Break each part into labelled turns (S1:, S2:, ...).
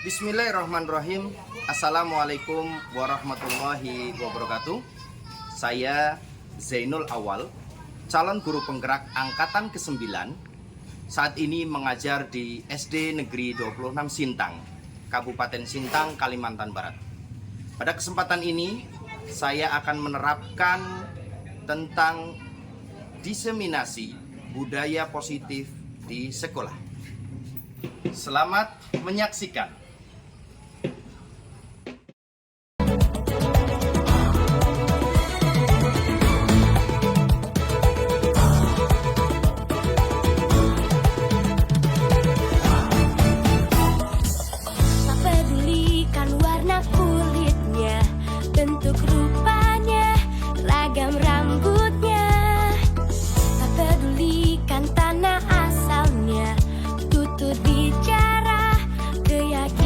S1: Bismillahirrahmanirrahim. Assalamualaikum warahmatullahi wabarakatuh. Saya Zainul Awal, calon guru penggerak angkatan ke-9. Saat ini mengajar di SD Negeri 26 Sintang, Kabupaten Sintang, Kalimantan Barat. Pada kesempatan ini, saya akan menerapkan tentang diseminasi budaya positif di sekolah. Selamat menyaksikan.
S2: Bentuk rupanya, ragam rambutnya, tak pedulikan tanah asalnya, tutur bicara, keyakinan.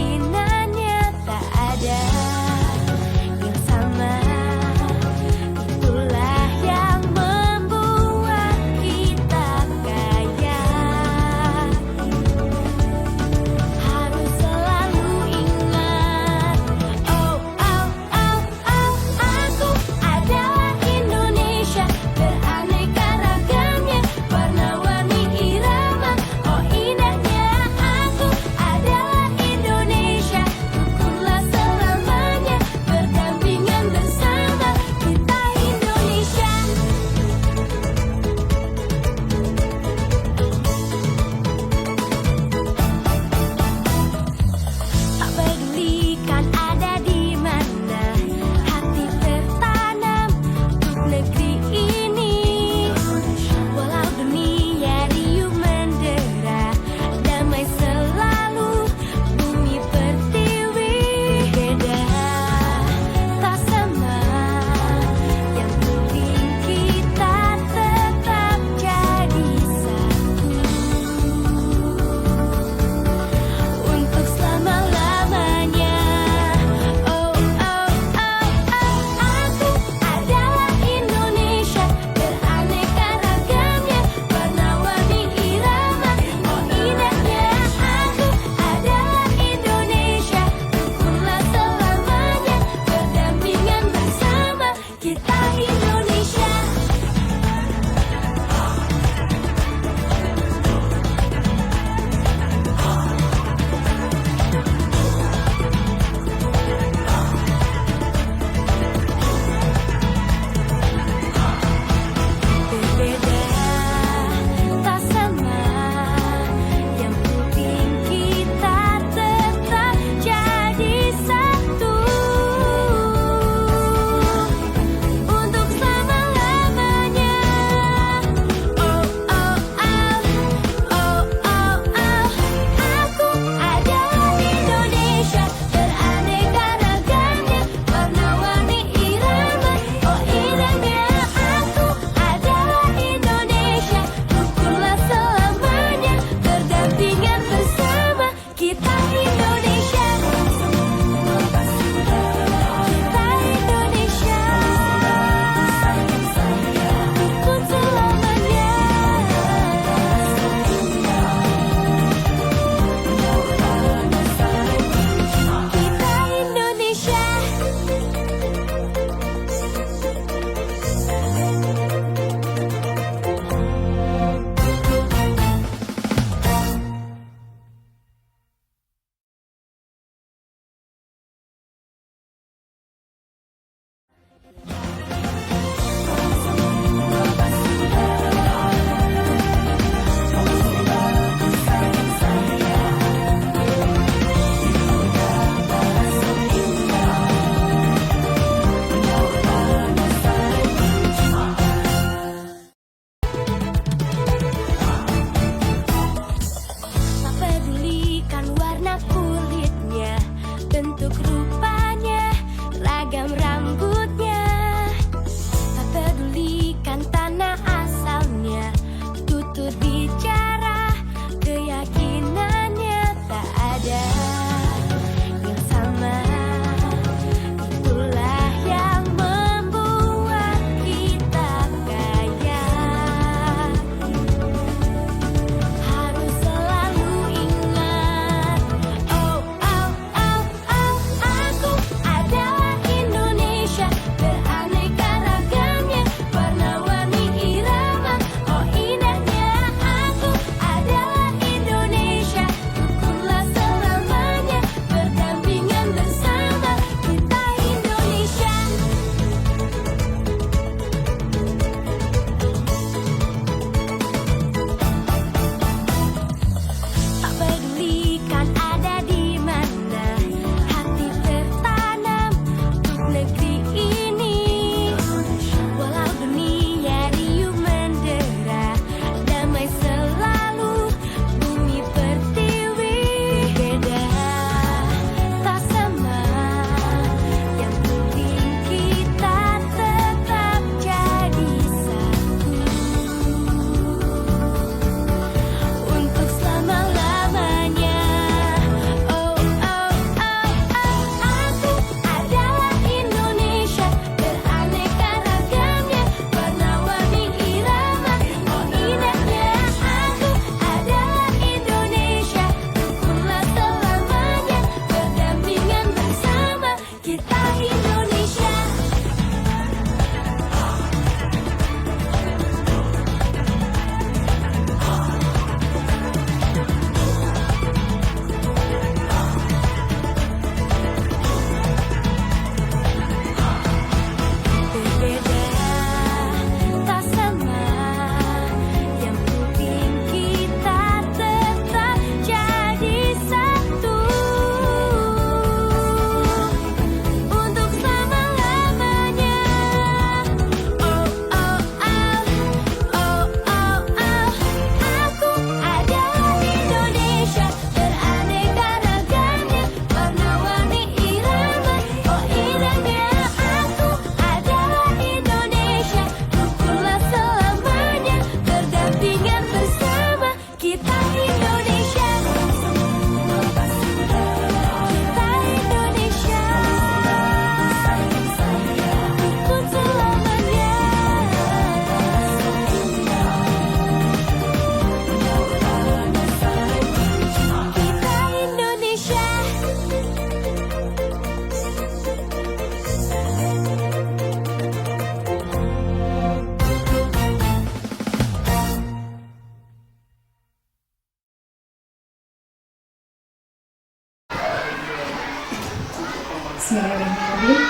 S3: Bismillahirrahmanirrahim.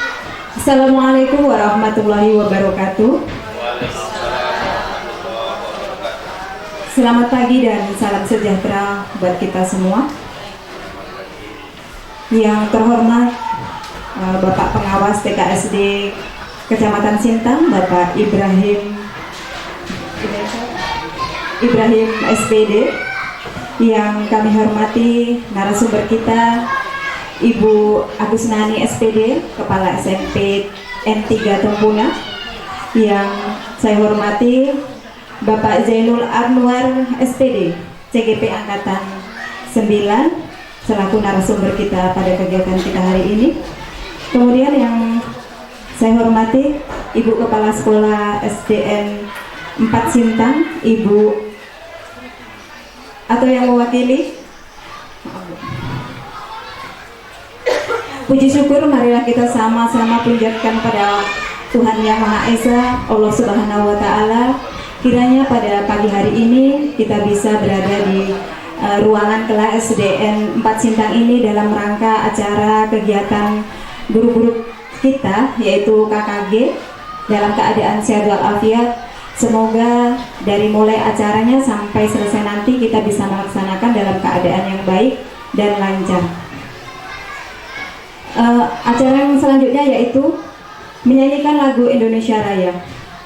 S3: Assalamualaikum warahmatullahi wabarakatuh. Selamat pagi dan salam sejahtera buat kita semua. Yang terhormat Bapak Pengawas TKSD Kecamatan Sintang, Bapak Ibrahim SPD. Yang kami hormati narasumber kita Ibu Agusnani SPD, Kepala SMP N3 Tempuna. Yang saya hormati Bapak Zainul Anwar SPD, CGP Angkatan 9, selaku narasumber kita pada kegiatan kita hari ini. Kemudian yang saya hormati Ibu Kepala Sekolah SDN 4 Sintang, Ibu atau yang mewakili. Puji syukur marilah kita sama-sama pujikan pada Tuhan Yang Maha Esa, Allah Subhanahu wa Ta'ala. Kiranya pada pagi hari ini kita bisa berada di ruangan kelas SDN 4 Sintang ini dalam rangka acara kegiatan guru-guru kita, yaitu KKG, dalam keadaan sehat walafiat. Semoga dari mulai acaranya sampai selesai nanti kita bisa melaksanakan dalam keadaan yang baik dan lancar. Acara yang selanjutnya yaitu menyanyikan lagu Indonesia Raya.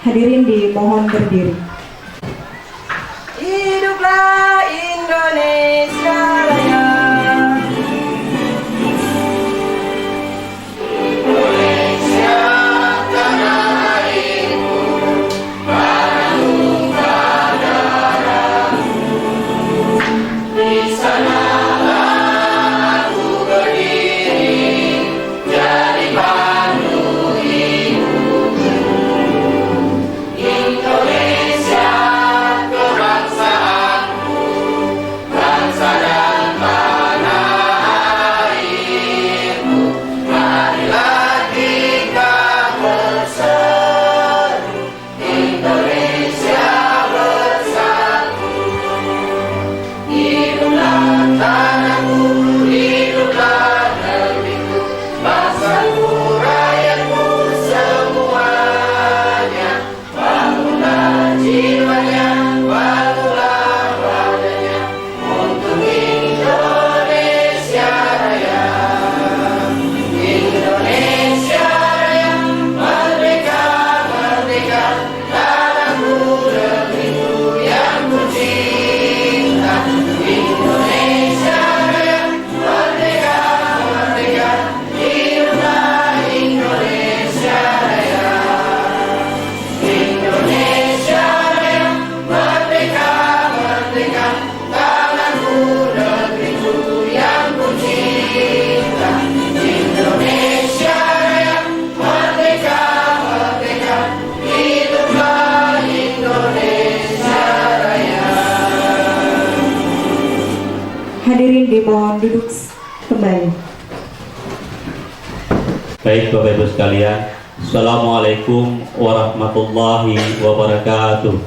S3: Hadirin dimohon berdiri.
S4: Hiduplah Indonesia Raya. Indonesia tanah airku, bandung darah. Di sanalah aku berdiri, jadi pandu hidupku. Indonesia kebangsaanku, bangsa dan tanah airku. Marilah kita bersatu, Indonesia bersatu. Hiduplah tanahku, hiduplah negeriku, bangsaku, rakyatku semuanya. Bangunlah jiwanya, bangunlah badannya untuk Indonesia Raya. Indonesia Raya, merdeka, merdeka, tanahku, negeriku yang ku cinta. Indonesia Raya, merdeka, merdeka, hiduplah Indonesia Raya. Indonesia Raya, merdeka, merdeka, tanahku, negeriku yang ku cinta. Indonesia Raya, merdeka, merdeka, hiduplah Indonesia Raya.
S3: Hadirin dimohon duduk kembali.
S5: Baik Bapak Ibu sekalian, Assalamualaikum warahmatullahi wabarakatuh.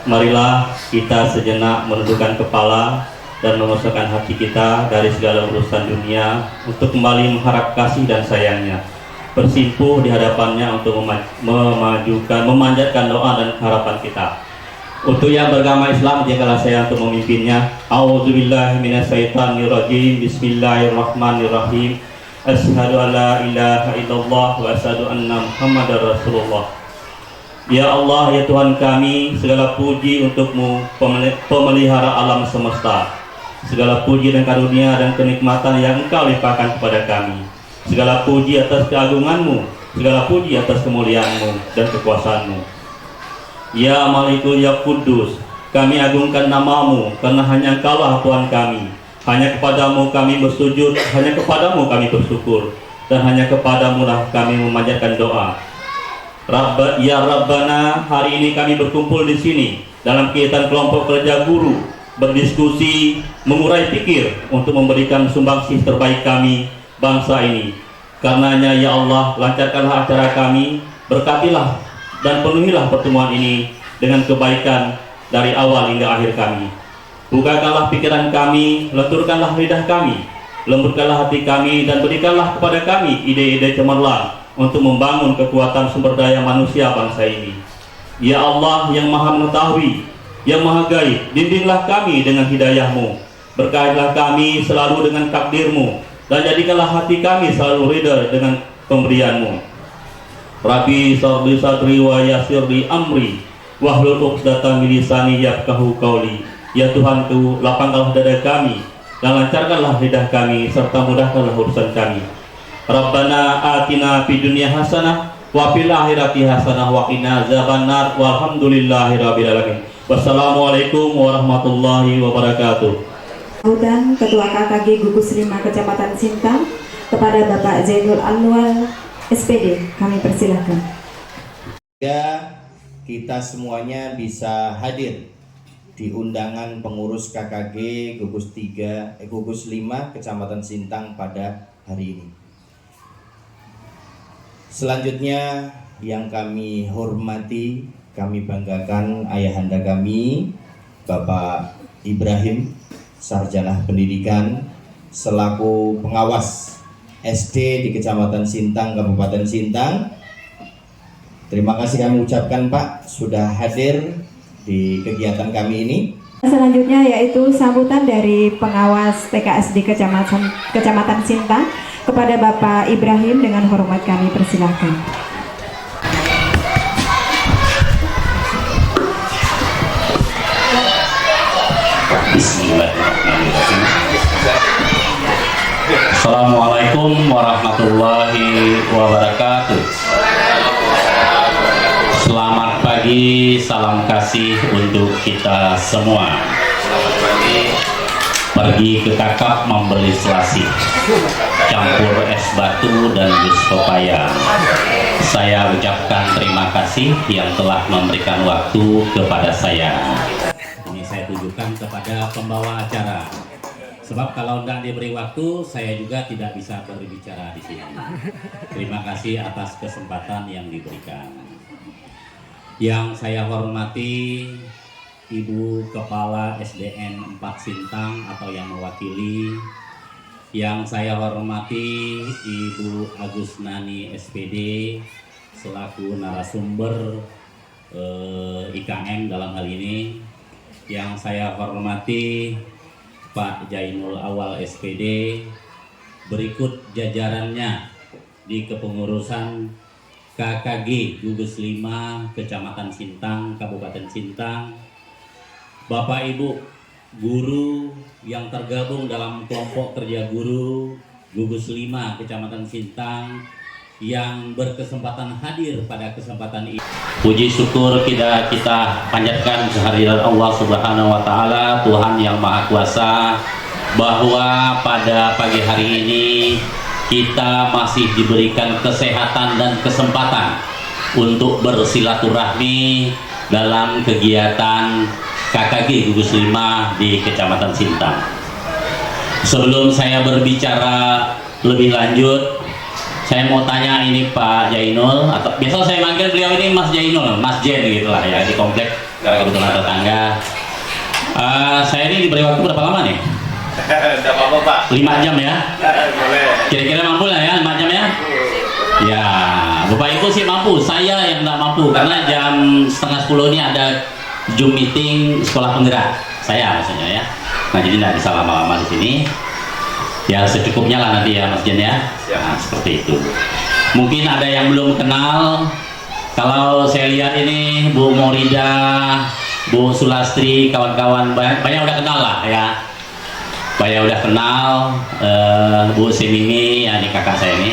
S5: Marilah kita sejenak menundukkan kepala dan mengosongkan hati kita dari segala urusan dunia untuk kembali mengharap kasih dan sayangnya, bersimpuh di hadapannya untuk memanjatkan doa dan harapan kita. Untuk yang beragama Islam, jikalau saya untuk memimpinnya. A'udzubillahi minasyaitonirrajim. Bismillahirrahmanirrahim. Asyhadu an la ilaha illallah wa asyhadu anna Muhammadar Rasulullah. Ya Allah, ya Tuhan kami, segala puji untuk-Mu, pemelihara alam semesta. Segala puji dan karunia dan kenikmatan yang Engkau limpahkan kepada kami. Segala puji atas keagungan-Mu, segala puji atas kemuliaan-Mu dan kekuasaan-Mu. Ya Malikul ya Kudus, kami agungkan nama-Mu karena hanya Engkaulah Tuhan kami. Hanya kepadamu kami bersujud, hanya kepadamu kami bersyukur, dan hanya kepadamu lah kami memanjatkan doa. Ya Rabbana, hari ini kami berkumpul di sini dalam kegiatan kelompok kerja guru, berdiskusi, mengurai pikir untuk memberikan sumbangsih terbaik kami bangsa ini. Karenanya ya Allah, lancarkanlah acara kami, berkatilah dan penuhilah pertemuan ini dengan kebaikan dari awal hingga akhir kami. Bukakanlah pikiran kami, lenturkanlah lidah kami, Lembutkanlah hati kami dan berikanlah kepada kami ide-ide cemerlang untuk membangun kekuatan sumber daya manusia bangsa ini. Ya Allah yang maha mengetahui, yang maha gaib, bimbinglah kami dengan hidayah-Mu. Berkahilah kami selalu dengan takdir-Mu, dan jadikanlah hati kami selalu ridha dengan pemberian-Mu. Rabbi sholli sadri wa yassirli amri wahlul 'uqdatam min lisani yafqahu qawli. Ya Tuhanku, lapangkanlah dada kami dan lancarkanlah lidah kami serta mudahkanlah urusan kami. Rabbana atina fid dunya hasanah wa fil akhirati hasanah wa qina azabannar walhamdulillahirabbil alamin. Wassalamualaikum warahmatullahi wabarakatuh.
S3: Sambutan Ketua KKG Gugus 5 Kecamatan Sintang kepada Bapak Zainul Anwar SPD, kami persilahkan.
S1: Kita semuanya bisa hadir di undangan pengurus KKG Gugus 5 Kecamatan Sintang pada hari ini. Selanjutnya yang kami hormati, kami banggakan ayahanda kami Bapak Ibrahim, Sarjana Pendidikan selaku pengawas SD di Kecamatan Sintang, Kabupaten Sintang. Terima kasih kami ucapkan Pak sudah hadir di kegiatan kami ini.
S3: Selanjutnya yaitu sambutan dari pengawas TKSD Kecamatan Sintang kepada Bapak Ibrahim, dengan hormat kami persilahkan.
S5: Bismillahirrahmanirrahim. Assalamualaikum warahmatullahi wabarakatuh. Selamat pagi, salam kasih untuk kita semua. Pergi ke kakap membeli selasih, campur es batu dan jus pepaya. Saya ucapkan terima kasih yang telah memberikan waktu kepada saya. Ini saya tujukan kepada pembawa acara. Sebab kalau tidak diberi waktu, saya juga tidak bisa berbicara di sini. Terima kasih atas kesempatan yang diberikan. Yang saya hormati Ibu Kepala SDN 4 Sintang atau yang mewakili. Yang saya hormati Ibu Agusnani SPD selaku narasumber IKM dalam hal ini. Yang saya hormati Pak Zainul Awal SPD, berikut jajarannya di kepengurusan KKG Gugus 5 Kecamatan Sintang, Kabupaten Sintang, Bapak Ibu guru yang tergabung dalam kelompok kerja guru Gugus 5 Kecamatan Sintang yang berkesempatan hadir pada kesempatan ini. Puji syukur kita panjatkan kehadirat Allah Subhanahu wa taala, Tuhan yang Maha Kuasa, bahwa pada pagi hari ini kita masih diberikan kesehatan dan kesempatan untuk bersilaturahmi dalam kegiatan KKG Gugus 5 di Kecamatan Sintang. Sebelum saya berbicara lebih lanjut, saya mau tanya ini Pak Zainul, atau biasa saya manggil beliau ini Mas Zainul, Mas Jen gitulah ya, di komplek karena kebetulan tetangga. Saya ini diberi waktu berapa lama nih?
S1: Tidak apa-apa Pak.
S5: 5 jam ya?
S1: Boleh.
S5: Kira-kira mampu lah ya 5 jam ya? Ya, Bapak Ibu sih mampu, saya yang tidak mampu karena jam setengah 10 ini ada Zoom meeting sekolah penggerak, saya maksudnya ya. Nah jadi tidak bisa lama-lama di sini. Ya secukupnya lah nanti ya Mas Jen ya. Nah, seperti itu. Mungkin ada yang belum kenal. Kalau saya lihat ini Bu Morida, Bu Sulastri, kawan-kawan banyak udah kenal lah ya. Banyak udah kenal. Bu Semimi, ya ini kakak saya ini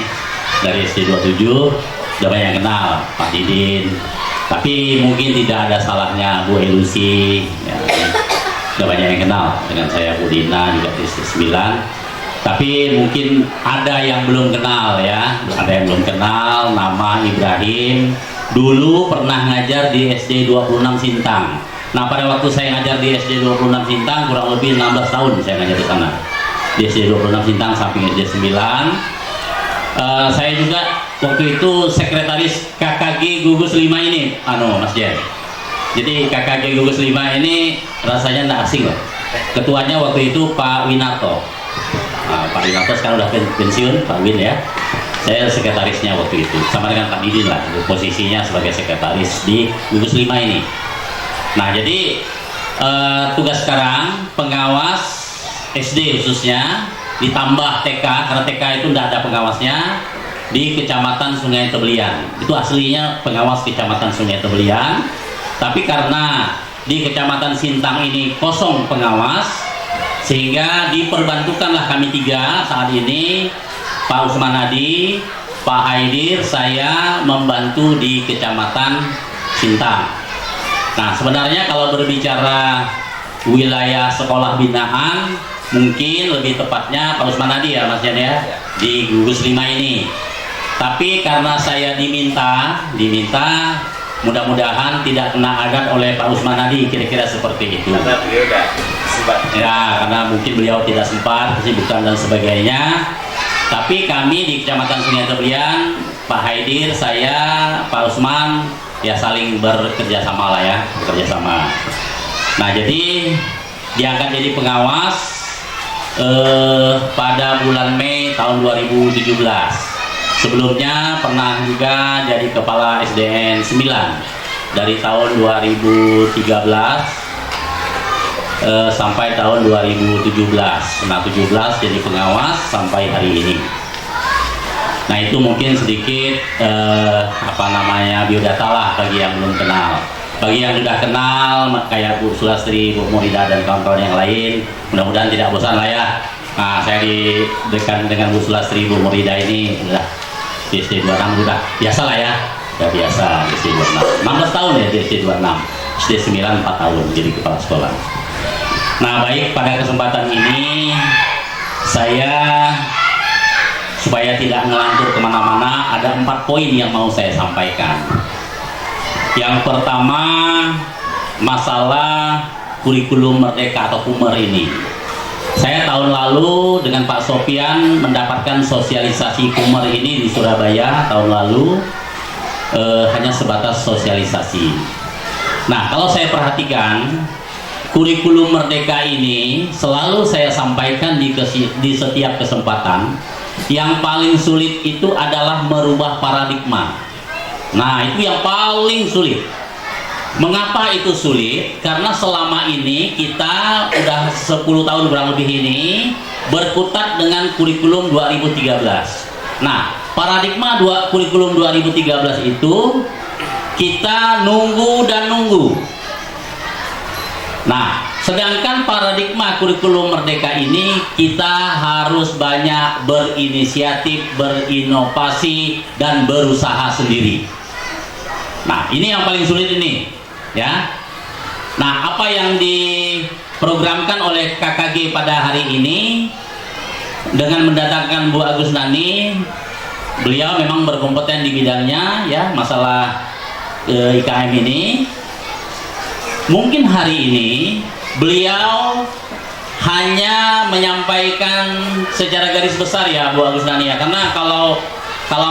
S5: dari SD 27, udah banyak kenal. Pak Didin. Tapi mungkin tidak ada salahnya Bu Elusi, ya, udah banyak yang kenal dengan saya, Bu Dina juga di SD 9. Tapi mungkin ada yang belum kenal ya, ada yang belum kenal nama Ibrahim. Dulu pernah ngajar di SD 26 Sintang. Nah pada waktu saya ngajar di SD 26 Sintang kurang lebih 16 tahun saya ngajar di sana. Di SD 26 Sintang samping SD 9. Saya juga waktu itu sekretaris KKG Gugus 5 ini, Mas Jen. Jadi KKG Gugus 5 ini rasanya tidak asing loh. Ketuanya waktu itu Pak Winarto.
S6: Pak Winoto sekarang udah pensiun, Pak Win ya. Saya sekretarisnya waktu itu, sama dengan Pak Didin lah, posisinya sebagai sekretaris di gugus 5 ini. Nah, jadi tugas sekarang pengawas SD khususnya, ditambah TK, karena TK itu tidak ada pengawasnya, di Kecamatan Sungai Tebelian. Itu aslinya pengawas Kecamatan Sungai Tebelian, tapi karena di Kecamatan Sintang ini kosong pengawas, sehingga diperbantukanlah kami 3 saat ini, Pak Usman Hadi, Pak Haidir, saya membantu di Kecamatan Sintang. Nah, sebenarnya kalau berbicara wilayah sekolah binaan, mungkin lebih tepatnya Pak Usman Hadi ya Mas Jan ya, di gugus 5 ini. Tapi karena saya diminta, mudah-mudahan tidak kena adat oleh Pak Usman Hadi, kira-kira seperti itu.
S1: Karena beliau udah sempat.
S6: Ya, karena mungkin beliau tidak sempat, kesibukan dan sebagainya. Tapi kami di Kecamatan Sungai Tebelian, Pak Haidir, saya, Pak Usman, ya saling bekerja sama lah ya, bekerja sama. Nah, jadi diangkat jadi pengawas pada bulan Mei tahun 2017. Sebelumnya pernah juga jadi kepala SDN 9 dari tahun 2013 sampai tahun 2017. Nah, 17 jadi pengawas sampai hari ini. Nah, itu mungkin sedikit biodata lah bagi yang belum kenal. Bagi yang sudah kenal kayak Bu Sulastri, Bu Murida dan kawan-kawan yang lain, mudah-mudahan tidak bosan lah ya. Nah, saya dekat dengan Bu Sulastri, Bu Murida ini sudah di SD 26 sudah biasa lah ya. Sudah biasa di SD 26. 16 tahun ya di SD 26. SD 9 4 tahun jadi kepala sekolah. Nah, baik, pada kesempatan ini saya supaya tidak ngelantur kemana-mana, ada 4 poin yang mau saya sampaikan. Yang pertama, masalah kurikulum merdeka atau KUMER ini. Saya tahun lalu dengan Pak Sofian mendapatkan sosialisasi KUMER ini di Surabaya tahun lalu, hanya sebatas sosialisasi. Nah, kalau saya perhatikan kurikulum merdeka ini selalu saya sampaikan di setiap kesempatan, yang paling sulit itu adalah merubah paradigma. Nah, itu yang paling sulit. Mengapa itu sulit? Karena selama ini kita udah 10 tahun kurang lebih ini berkutat dengan kurikulum 2013. Nah, paradigma kurikulum 2013 itu kita nunggu dan nunggu. Nah, sedangkan paradigma kurikulum merdeka ini kita harus banyak berinisiatif, berinovasi, dan berusaha sendiri. Nah, ini yang paling sulit ini, ya. Nah, apa yang diprogramkan oleh KKG pada hari ini dengan mendatangkan Bu Agus Nani, beliau memang berkompeten di bidangnya, ya, masalah IKM ini. Mungkin hari ini beliau hanya menyampaikan secara garis besar ya Bu Agus Nani ya, karena kalau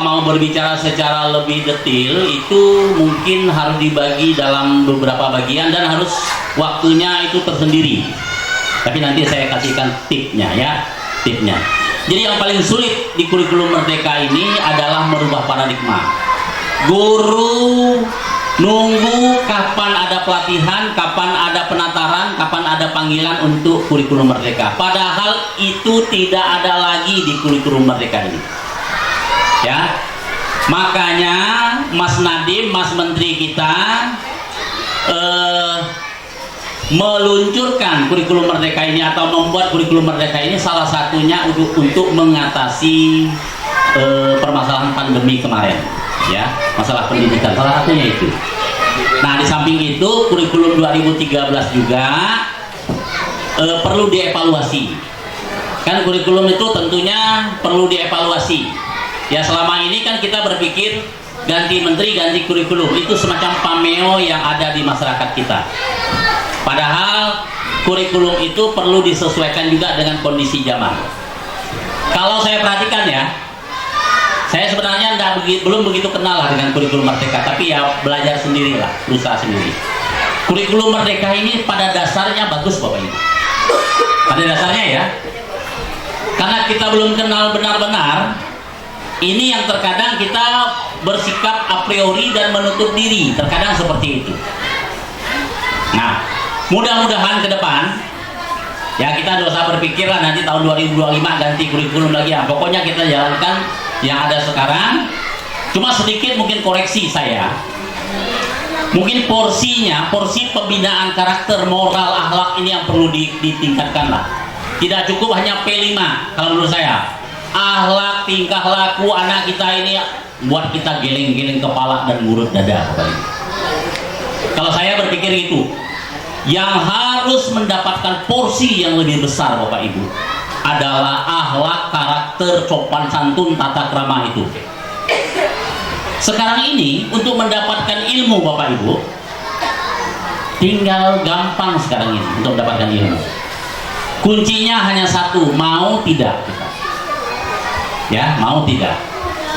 S6: mau berbicara secara lebih detail itu mungkin harus dibagi dalam beberapa bagian dan harus waktunya itu tersendiri. Tapi nanti saya kasihkan tipnya ya, tipnya. Jadi yang paling sulit di kurikulum merdeka ini adalah merubah paradigma. Guru nunggu kapan ada pelatihan, kapan ada penataran, kapan ada panggilan untuk kurikulum merdeka. Padahal itu tidak ada lagi di kurikulum merdeka ini. Ya, makanya Mas Nadiem, Mas Menteri kita meluncurkan kurikulum merdeka ini atau membuat kurikulum merdeka ini salah satunya untuk mengatasi permasalahan pandemi kemarin, ya, masalah pendidikan salah satunya itu. Nah, di samping itu kurikulum 2013 juga perlu dievaluasi. Kan kurikulum itu tentunya perlu dievaluasi. Ya, selama ini kan kita berpikir ganti menteri, ganti kurikulum, itu semacam pameo yang ada di masyarakat kita. Padahal kurikulum itu perlu disesuaikan juga dengan kondisi zaman. Kalau saya perhatikan ya, saya sebenarnya belum begitu kenal lah dengan kurikulum merdeka, tapi ya belajar sendirilah, berusaha sendiri. Kurikulum merdeka ini pada dasarnya bagus Bapak Ibu. Pada dasarnya ya. karena kita belum kenal benar-benar, ini yang terkadang kita bersikap a priori dan menutup diri, terkadang seperti itu. Nah, mudah-mudahan ke depan ya kita tidak usah berpikir lah nanti tahun 2025 ganti kurikulum lagi ya. Pokoknya kita jalankan yang ada sekarang. Cuma sedikit mungkin koreksi saya. Mungkin porsinya, porsi pembinaan karakter, moral, akhlak ini yang perlu ditingkatkan lah. Tidak cukup hanya P5 kalau menurut saya. Akhlak, tingkah laku anak kita ini buat kita geleng-geleng kepala dan ngurut dada. Kalau saya berpikir itu, yang harus mendapatkan porsi yang lebih besar Bapak Ibu adalah akhlak, karakter, sopan santun, tata krama itu. Sekarang ini untuk mendapatkan ilmu Bapak Ibu tinggal gampang sekarang ini untuk mendapatkan ilmu. Kuncinya hanya satu, mau tidak kita. Ya, mau tidak.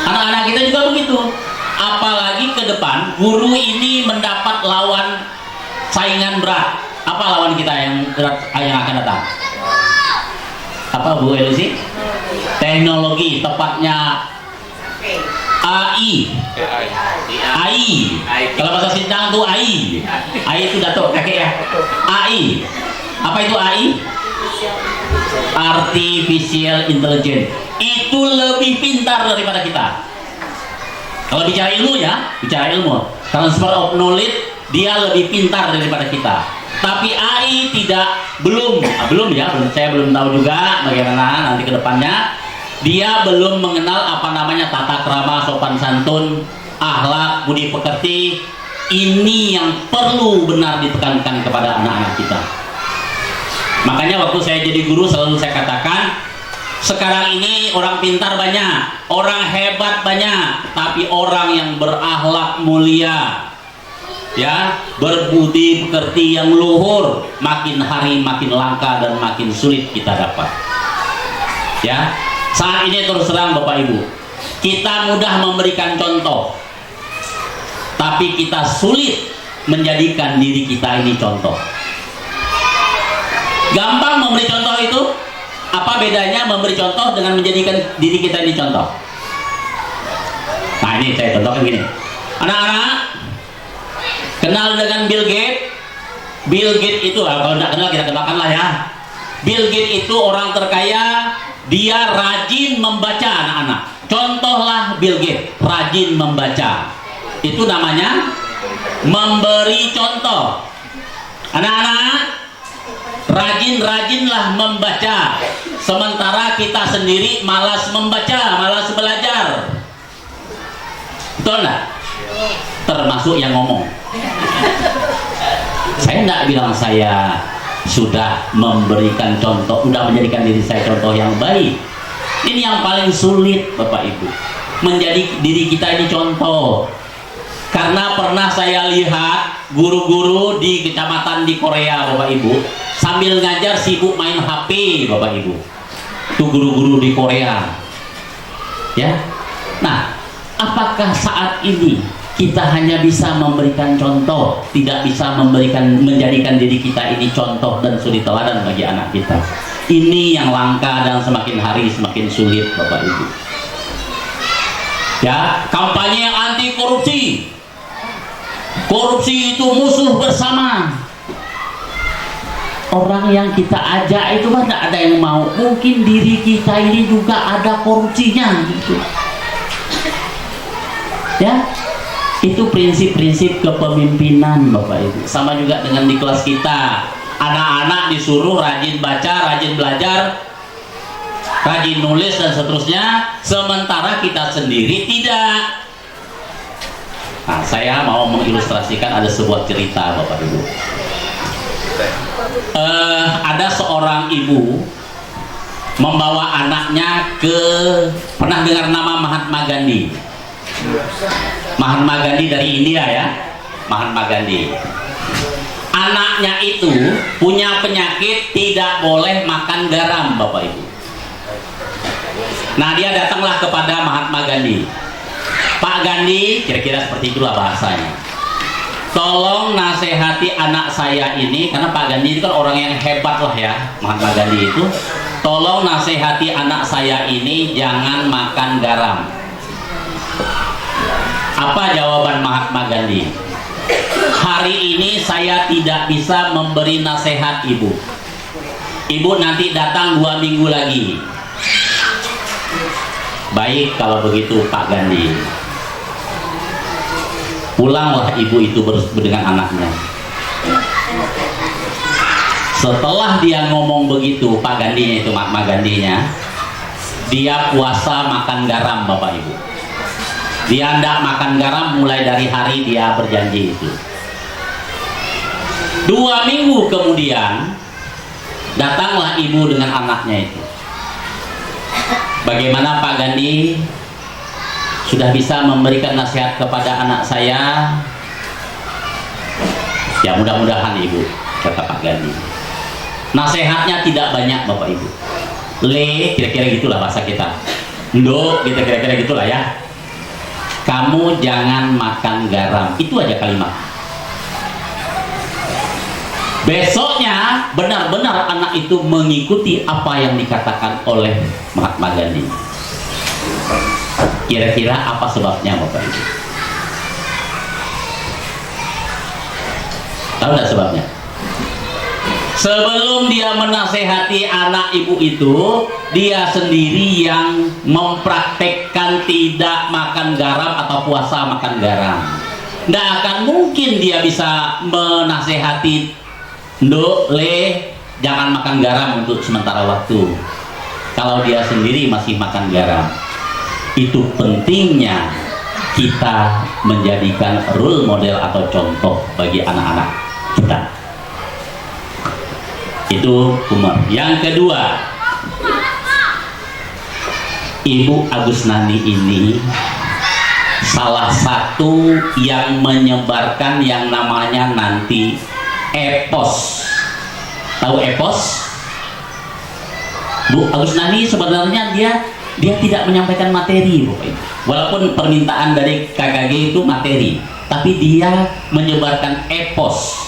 S6: Anak-anak kita juga begitu. Apalagi ke depan guru ini mendapat lawan saingan berat. Apa lawan kita yang akan datang? Apa Bu Elusi? Teknologi, tepatnya AI. Kalau bahasa Sintang itu AI. AI itu datuk kakek ya. AI. Apa itu AI? Artificial Intelligence. Itu lebih pintar daripada kita. Kalau bicara ilmu ya, bicara ilmu, transfer of knowledge, dia lebih pintar daripada kita. Tapi AI belum ya, saya belum tahu juga bagaimana nanti ke depannya. Dia belum mengenal apa namanya tata krama, sopan santun, akhlak, budi pekerti. Ini yang perlu benar ditekankan kepada anak-anak kita. Makanya waktu saya jadi guru selalu saya katakan, sekarang ini orang pintar banyak, orang hebat banyak, tapi orang yang berakhlak mulia, ya, berbudi pekerti yang luhur, makin hari makin langka dan makin sulit kita dapat. Ya, saat ini terus terang Bapak Ibu, kita mudah memberikan contoh, tapi kita sulit menjadikan diri kita ini contoh. Gampang memberi contoh itu. Apa bedanya memberi contoh dengan menjadikan diri kita ini contoh? Nah, ini saya contohkan gini. Anak-anak kenal dengan Bill Gates. Bill Gates itu, kalau tidak kenal kita kenalkan lah ya. Bill Gates itu orang terkaya, dia rajin membaca anak-anak. Contohlah Bill Gates, rajin membaca. Itu namanya memberi contoh. Anak-anak, rajin-rajinlah membaca. Sementara kita sendiri malas membaca, malas belajar. Betul nggak? Termasuk yang ngomong. Saya nggak bilang saya sudah memberikan contoh, sudah menjadikan diri saya contoh yang baik. Ini yang paling sulit Bapak Ibu, menjadi diri kita ini contoh. Karena pernah saya lihat guru-guru di kecamatan di Korea Bapak Ibu sambil ngajar sibuk main HP Bapak Ibu. Itu guru-guru di Korea. Ya. Nah, apakah saat ini kita hanya bisa memberikan contoh, tidak bisa menjadikan diri kita ini contoh dan suri teladan bagi anak kita? Ini yang langka dan semakin hari semakin sulit Bapak Ibu. Ya, kampanye yang anti korupsi. Korupsi itu musuh bersama. Orang yang kita ajak itu kan tidak ada yang mau. Mungkin diri kita ini juga ada korupsinya gitu. Ya, itu prinsip-prinsip kepemimpinan Bapak Ibu. Sama juga dengan di kelas kita, anak-anak disuruh rajin baca, rajin belajar, rajin nulis dan seterusnya, sementara kita sendiri tidak. Nah, saya mau mengilustrasikan ada sebuah cerita Bapak Ibu. Ada seorang ibu membawa anaknya pernah dengar nama Mahatma Gandhi? Mahatma Gandhi dari India ya, Mahatma Gandhi. Anaknya itu punya penyakit tidak boleh makan garam Bapak Ibu. Nah, dia datanglah kepada Mahatma Gandhi. Pak Gandhi, kira-kira seperti itulah bahasanya. Tolong nasihati anak saya ini, karena Pak Gandhi itu kan orang yang hebat lah ya, Mahatma Gandhi itu. tolong nasihati anak saya ini jangan makan garam. Apa jawaban Mahatma Gandhi? Hari ini saya tidak bisa memberi nasihat ibu. Ibu nanti datang 2 minggu lagi. Baik kalau begitu Pak Gandhi. Pulanglah ibu itu dengan anaknya. Setelah dia ngomong begitu, Pak Gandhinya itu, Mahatma Gandhinya, dia puasa makan garam, Bapak Ibu. Dia tidak makan garam mulai dari hari dia berjanji itu. 2 minggu kemudian datanglah ibu dengan anaknya itu. Bagaimana Pak Gandhi sudah bisa memberikan nasihat kepada anak saya? Ya mudah-mudahan ibu, kata Pak Gandhi. Nasihatnya tidak banyak Bapak Ibu. Kira-kira gitulah bahasa kita. Ndo, kita kira-kira gitulah ya. Kamu jangan makan garam. Itu aja kalimat. Besoknya benar-benar anak itu mengikuti apa yang dikatakan oleh Mahatma Gandhi. Kira-kira apa sebabnya Bapak Ibu? Tahu nggak sebabnya? Sebelum dia menasehati anak ibu itu, dia sendiri yang mempraktekkan tidak makan garam atau puasa makan garam. Nggak akan mungkin dia bisa menasehati Nduk, Le, jangan makan garam untuk sementara waktu, kalau dia sendiri masih makan garam. Itu pentingnya kita menjadikan role model atau contoh bagi anak-anak kita. Itu Umar. Yang kedua, Ibu Agusnani ini salah satu yang menyebarkan yang namanya nanti epos. Tahu epos? Bu Agusnani sebenarnya dia tidak menyampaikan materi, Bu. Walaupun permintaan dari KKG itu materi, tapi dia menyebarkan epos.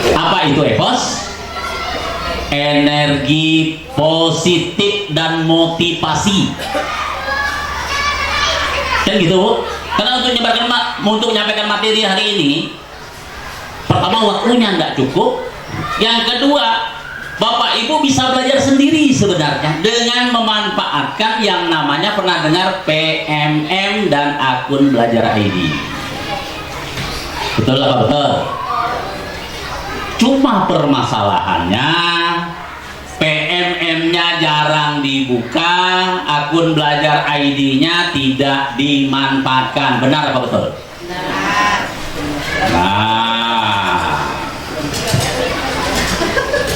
S6: Apa itu epos? Energi positif dan motivasi. Kan gitu, Bu? Karena untuk menyampaikan materi hari ini, pertama waktunya nggak cukup. Yang kedua, Bapak Ibu bisa belajar sendiri sebenarnya dengan memanfaatkan yang namanya, pernah dengar PMM dan akun belajar ID. Betul apa betul? Cuma permasalahannya PMM-nya jarang dibuka, akun belajar ID-nya tidak dimanfaatkan. Benar apa betul? Benar. Nah,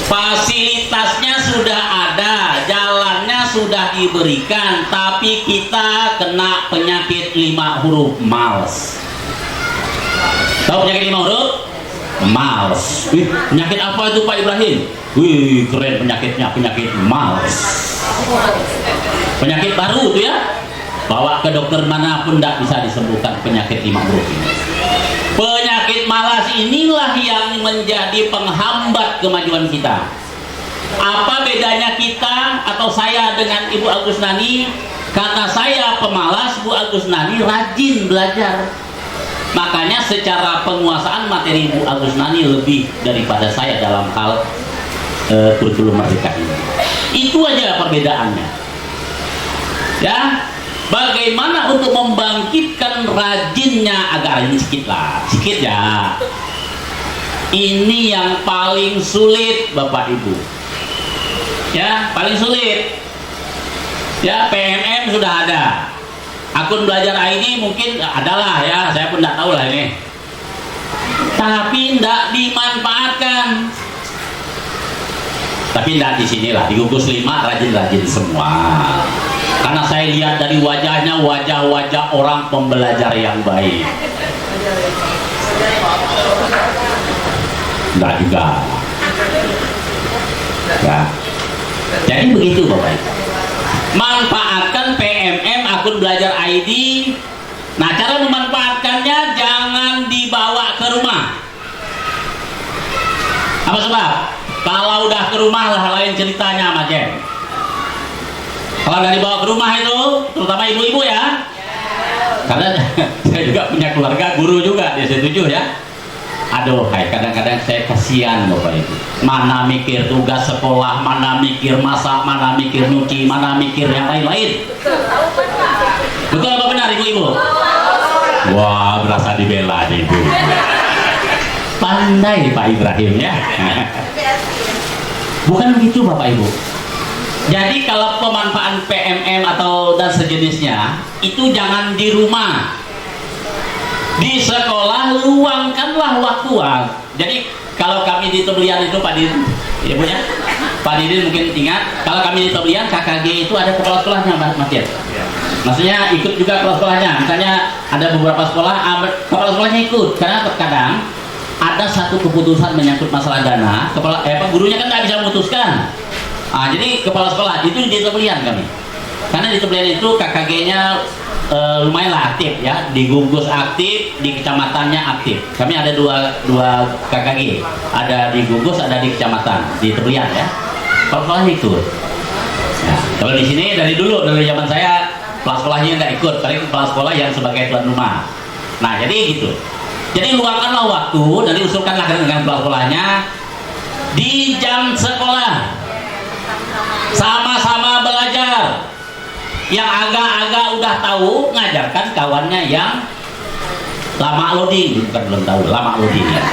S6: fasilitasnya sudah ada, jalannya sudah diberikan, tapi kita kena penyakit 5 huruf, males. Tahu penyakit 5 huruf? Males. Wih, penyakit apa itu Pak Ibrahim? Wih, keren penyakitnya, penyakit males. Penyakit baru itu ya. Bawa ke dokter manapun tidak bisa disembuhkan penyakit 5 huruf ini. Penyakit malas inilah yang menjadi penghambat kemajuan kita. Apa bedanya kita atau saya dengan Ibu Agusnani? Karena saya pemalas, Bu Agusnani rajin belajar. Makanya secara penguasaan materi Bu Agusnani lebih daripada saya dalam hal kurikulum merdeka ini. Itu aja perbedaannya. Ya, bagaimana untuk membangkitkan rajinnya agar ini sedikit ya. Ini yang paling sulit Bapak Ibu. Ya, paling sulit. Ya, PMM sudah ada. Akun belajar ID mungkin adalah ya, saya pun tidak tahu lah ini. Tapi tidak dimanfaatkan. Tapi tidak di sinilah, di gugus 5 rajin-rajin semua. Karena saya lihat dari wajahnya, wajah-wajah orang pembelajar yang baik. Enggak juga. Ya. Jadi begitu Bapak Ibu. Manfaatkan PMM akun belajar ID. Nah, cara memanfaatkannya jangan dibawa ke rumah. Apa sebab? Kalau udah ke rumah lah lain ceritanya Mas Jen. Kalau udah dibawa ke rumah itu, terutama ibu-ibu ya, karena saya juga punya keluarga guru juga, dia setuju ya. Aduh, kadang-kadang saya kasihan Bapak Ibu. Mana mikir tugas sekolah, mana mikir masak, mana mikir nyuci, mana mikir yang lain-lain. Betul apa benar Ibu-Ibu? Wah, berasa dibela nih Ibu. Pandai Pak Ibrahim ya. Bukan begitu Bapak Ibu. Jadi kalau pemanfaatan PMM atau dan sejenisnya itu jangan di rumah. Di sekolah luangkanlah waktu. Jadi kalau kami di Tebelian itu Pak Didin, ya Bu ya, Pak Didin mungkin ingat, kalau kami di Tebelian KKG itu ada kepala sekolahnya Mas Jen. Maksudnya ikut juga kepala sekolahnya. Misalnya ada beberapa sekolah, kepala sekolahnya ikut karena terkadang ada satu keputusan menyangkut masalah dana, gurunya kan nggak bisa memutuskan. Jadi kepala sekolah itu di Tebelian kami. Karena di Tebelian itu KKG-nya lumayan lah aktif ya, di Gugus aktif, di kecamatannya aktif. Kami ada dua KKG, ada di Gugus, ada di kecamatan di Tebelian ya. Kepala sekolahnya ikut. Nah, kalau di sini dari dulu, dari zaman saya kepala sekolahnya nggak ikut, paling kepala sekolah yang sebagai tuan rumah. Nah jadi gitu. Jadi luangkanlah waktu dan diusulkanlah dengan kepala sekolahnya di jam sekolah. Sama-sama belajar. Yang agak-agak udah tahu ngajarkan kawannya yang lama loading, bukan belum tahu, lama loading ya.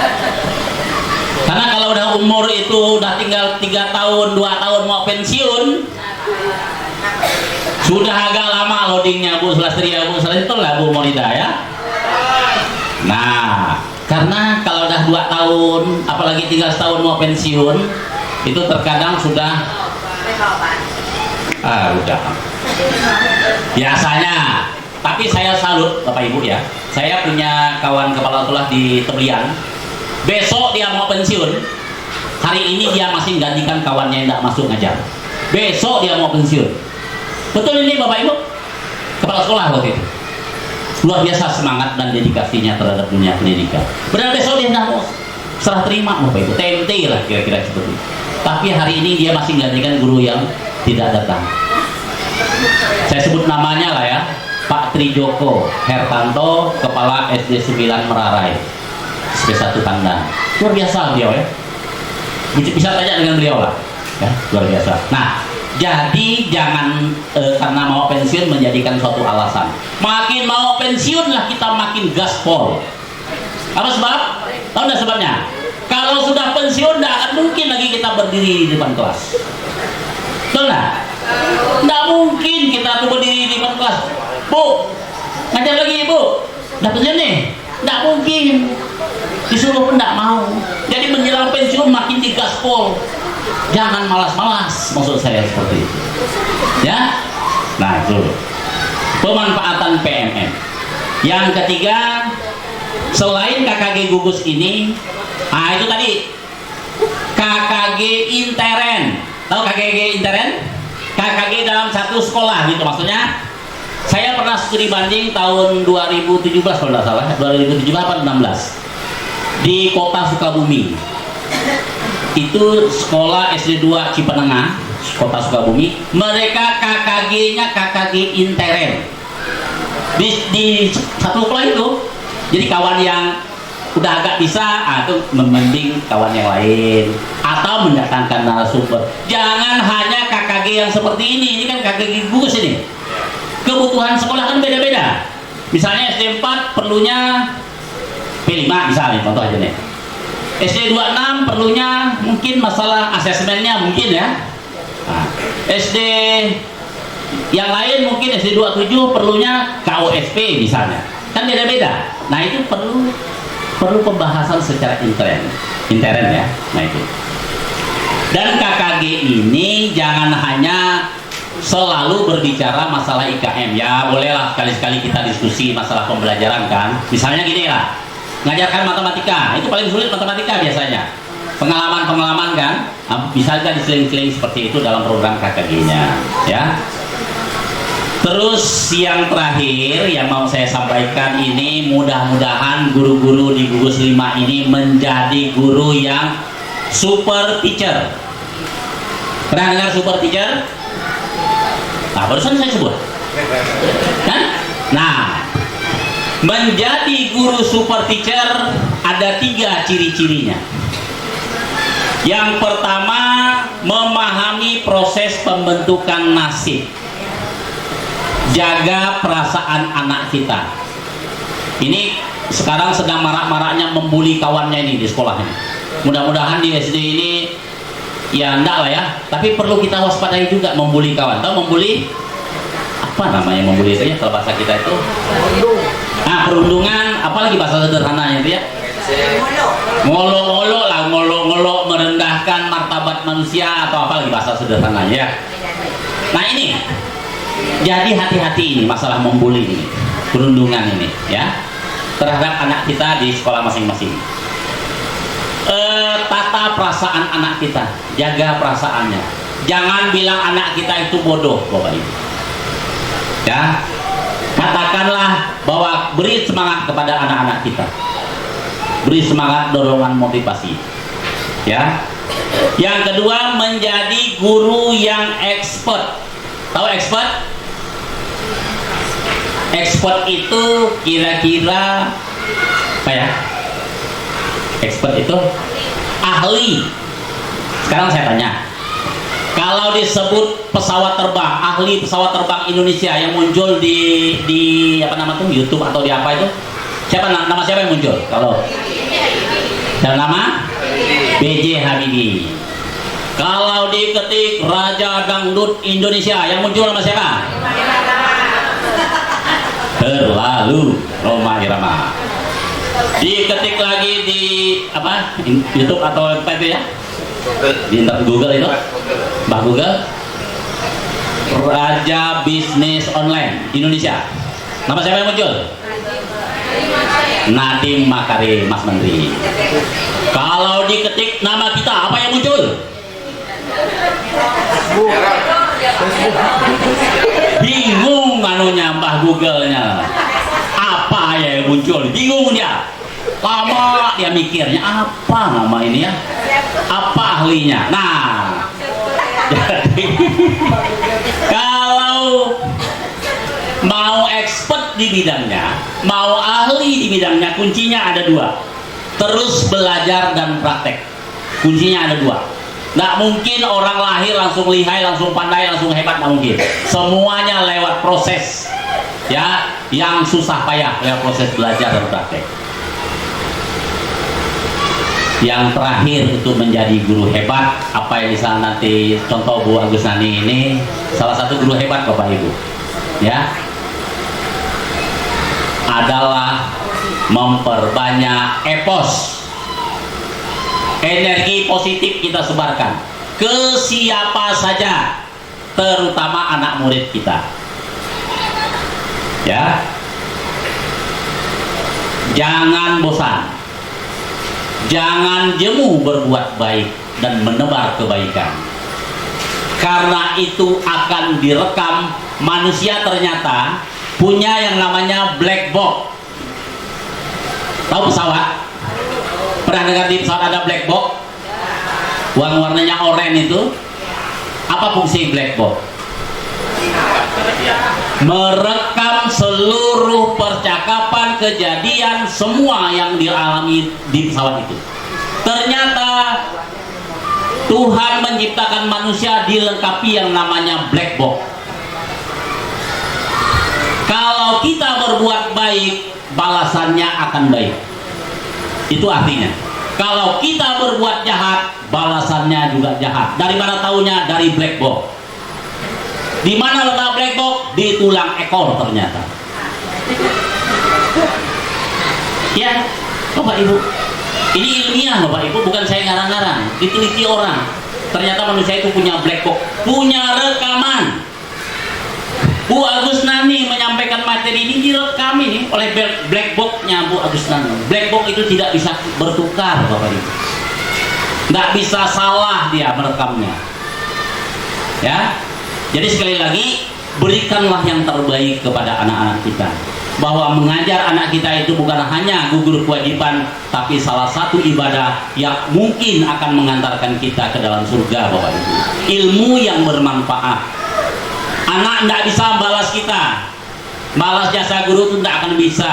S6: Karena kalau udah umur itu udah tinggal 3 tahun, 2 tahun mau pensiun, sudah agak lama loadingnya Bu Sulastri ya, Bu Sulastri itu lah Bu Morida ya. Nah, karena kalau udah 2 tahun, apalagi tinggal setahun mau pensiun, itu terkadang sudah udah biasanya. Tapi saya salut Bapak Ibu ya, saya punya kawan kepala sekolah di Tebelian, besok dia mau pensiun, hari ini dia masih gantikan kawannya yang tidak masuk ngajar, besok dia mau pensiun. Betul ini Bapak Ibu, kepala sekolah waktu itu luar biasa semangat dan dedikasinya terhadap dunia pendidikan. Benar besok dia tidak mau serah terima Bapak Ibu, TMT lah kira-kira seperti itu. Tapi hari ini dia masih gantikan guru yang tidak datang. Saya sebut namanya lah ya, Pak Trijoko Hertanto, Kepala SD 9 Merarai, SP1 Tandan. Luar biasa beliau ya. Bisa tanya dengan beliau lah, ya luar biasa. Nah, jadi jangan karena mau pensiun menjadikan suatu alasan. Makin mau pensiun lah kita makin gaspol. Apa sebab? Tahu nggak sebabnya? Kalau sudah pensiun tidak akan mungkin lagi kita berdiri di depan kelas. Betul nggak? Nggak mungkin kita tuh berdiri di depan kelas. Bu, ngajar lagi Bu. Udah pensiun nih? Nggak mungkin. Disuruh pun nggak mau. Jadi menjelang pensiun makin digaspol. Jangan malas-malas, maksud saya seperti itu. Ya? Nah itu pemanfaatan PMM. Yang ketiga, selain KKG gugus ini, itu tadi KKG intern. Tahu KKG intern? KKG dalam satu sekolah gitu maksudnya. Saya pernah studi banding tahun 2017 kalau tidak salah, 2017 atau 2016 di kota Sukabumi. Itu sekolah SD 2 Cipenengah, kota Sukabumi. Mereka KKG-nya KKG intern di satu sekolah itu. Jadi kawan yang udah agak bisa, itu membimbing kawan yang lain atau mendatangkan narasumber. Jangan hanya KKG yang seperti ini kan KKG gugus ini. Kebutuhan sekolah kan beda-beda. Misalnya SD 4 perlunya P5 misalnya, contoh aja nih. SD 26 perlunya mungkin masalah asesmennya mungkin ya. Nah, SD yang lain mungkin SD 27 perlunya KOSP misalnya. Kan beda-beda. Nah, itu perlu pembahasan secara intern ya. Nah, itu. Dan KKG ini jangan hanya selalu berbicara masalah IKM ya, bolehlah sekali-sekali kita diskusi masalah pembelajaran kan. Misalnya gini lah, ngajarkan matematika, itu paling sulit matematika biasanya. Pengalaman kan, bisa nggak diseling-seling seperti itu dalam program KKG-nya ya. Terus yang terakhir yang mau saya sampaikan ini, mudah-mudahan guru-guru di gugus 5 ini menjadi guru yang super teacher. Pernah dengar super teacher? Nah, barusan saya sebut kan? Nah, menjadi guru super teacher ada 3 ciri-cirinya. Yang pertama, memahami proses pembentukan nasib. Jaga perasaan anak kita. Ini sekarang sedang marak-maraknya membuli kawannya ini di sekolahnya. Mudah-mudahan di SD ini ya enggak lah ya, tapi perlu kita waspadai juga membuli kawan. Tahu membuli? Apa namanya membuli itu ya kalau bahasa kita itu? Nah, perundungan, apalagi bahasa sederhananya itu ya? Ngolok-ngolok lah, ngolok-ngolok merendahkan martabat manusia atau apalagi bahasa sederhananya ya. Nah ini, jadi hati-hati ini masalah membuli ini, perundungan ini ya, terhadap anak kita di sekolah masing-masing. Tata perasaan anak kita, jaga perasaannya. Jangan bilang anak kita itu bodoh, Bapak Ibu. Ya, katakanlah bahwa beri semangat kepada anak-anak kita, beri semangat, dorongan, motivasi. Ya. Yang kedua, menjadi guru yang expert. Tahu expert? Expert itu kira-kira apa ya? Expert itu ahli. Sekarang saya tanya, kalau disebut pesawat terbang, ahli pesawat terbang Indonesia yang muncul di apa nama tuh, YouTube atau di apa itu, siapa nama siapa yang muncul? Kalau dan nama B.J. Habibie. Kalau diketik Raja Dangdut Indonesia yang muncul nama siapa? Terlalu Rhoma Irama. Diketik lagi di apa, YouTube atau apa itu ya, di Google itu, Mbak Google, Raja Bisnis Online Indonesia, nama siapa yang muncul? Nadiem Makarim, Mas Menteri. Kalau diketik nama kita, apa yang muncul? Bingung anunya Mbah Google-nya, apa ya yang muncul, bingung dia, lama dia mikirnya apa nama ini ya, apa ahlinya. Nah, jadi kalau mau expert di bidangnya, mau ahli di bidangnya, kuncinya ada 2, terus belajar dan praktek. Kuncinya ada 2. Nggak mungkin orang lahir langsung lihai, langsung pandai, langsung hebat, nggak mungkin. Semuanya lewat proses ya, yang susah payah, lewat proses belajar dan praktek. Yang terakhir itu menjadi guru hebat. Apa yang bisa nanti contoh Bu Agus Nani ini salah satu guru hebat Bapak Ibu ya, adalah memperbanyak epos. Energi positif kita sebarkan ke siapa saja, terutama anak murid kita ya. Jangan bosan, jangan jemu berbuat baik dan menebar kebaikan, karena itu akan direkam. Manusia ternyata punya yang namanya black box. Tahu pesawat? Pernah dengar di pesawat ada black box? Warnanya oranye itu. Apa fungsi black box? Merekam seluruh percakapan, kejadian, semua yang dialami di pesawat itu. Ternyata Tuhan menciptakan manusia dilengkapi yang namanya black box. Kalau kita berbuat baik, balasannya akan baik. Itu artinya, kalau kita berbuat jahat, balasannya juga jahat. Dari mana taunya? Dari black box. Di mana letak black box? Di tulang ekor ternyata. Ya, Bapak Ibu. Ini ilmiah Bapak Ibu, bukan saya ngarang-ngarang. Diteliti orang. Ternyata manusia itu punya black box, punya rekaman. Bu Agus Nani menyampaikan materi ini direkam ini oleh black box-nya Bu Agus Nani. Black box itu tidak bisa bertukar Bapak Ibu. Nggak bisa salah dia merekamnya. Ya. Jadi sekali lagi, berikanlah yang terbaik kepada anak-anak kita. bahwa mengajar anak kita itu bukan hanya gugur kewajiban, tapi salah satu ibadah yang mungkin akan mengantarkan kita ke dalam surga, Bapak Ibu. Ilmu yang bermanfaat. Anak tidak bisa balas kita, balas jasa guru itu tidak akan bisa.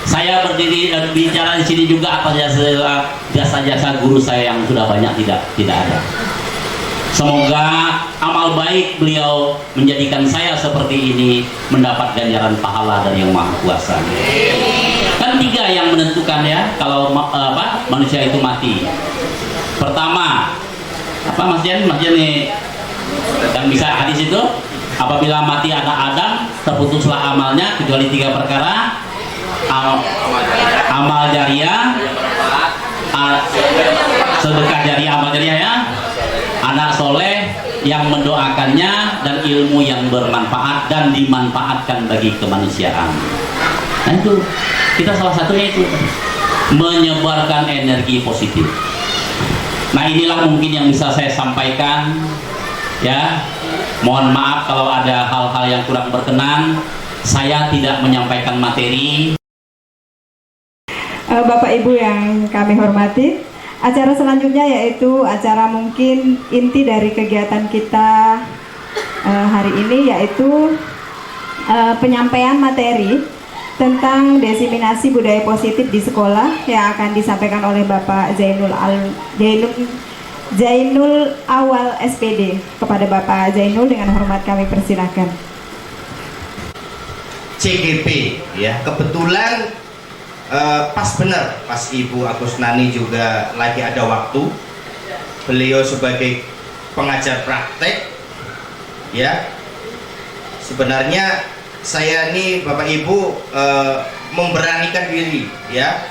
S6: Saya berdiri dan bicara di sini juga atas jasa guru saya yang sudah banyak tidak ada. Semoga amal baik beliau menjadikan saya seperti ini mendapat ganjaran pahala dari Yang Maha Kuasa. Kan 3 yang menentukan ya kalau manusia itu mati. Pertama, apa Mas Jan nih yang bisa hadis itu, apabila mati anak Adam terputuslah amalnya kecuali 3 perkara. Amal jariah, sedekah jariah, amal jariah ya, anak soleh yang mendoakannya, dan ilmu yang bermanfaat dan dimanfaatkan bagi kemanusiaan. Nah itu kita salah satunya itu menyebarkan energi positif. Nah inilah mungkin yang bisa saya sampaikan ya. Mohon maaf kalau ada hal-hal yang kurang berkenan. Saya tidak menyampaikan materi.
S3: Bapak Ibu yang kami hormati, acara selanjutnya yaitu acara mungkin inti dari kegiatan kita hari ini, yaitu penyampaian materi tentang diseminasi budaya positif di sekolah yang akan disampaikan oleh Bapak Zainul Awal SPD. Kepada Bapak Zainul dengan hormat kami persilakan.
S1: CGP ya, kebetulan pas benar, pas Ibu Agusnani juga lagi ada waktu. Beliau sebagai pengajar praktek ya. Sebenarnya saya ini Bapak Ibu memberanikan diri ya,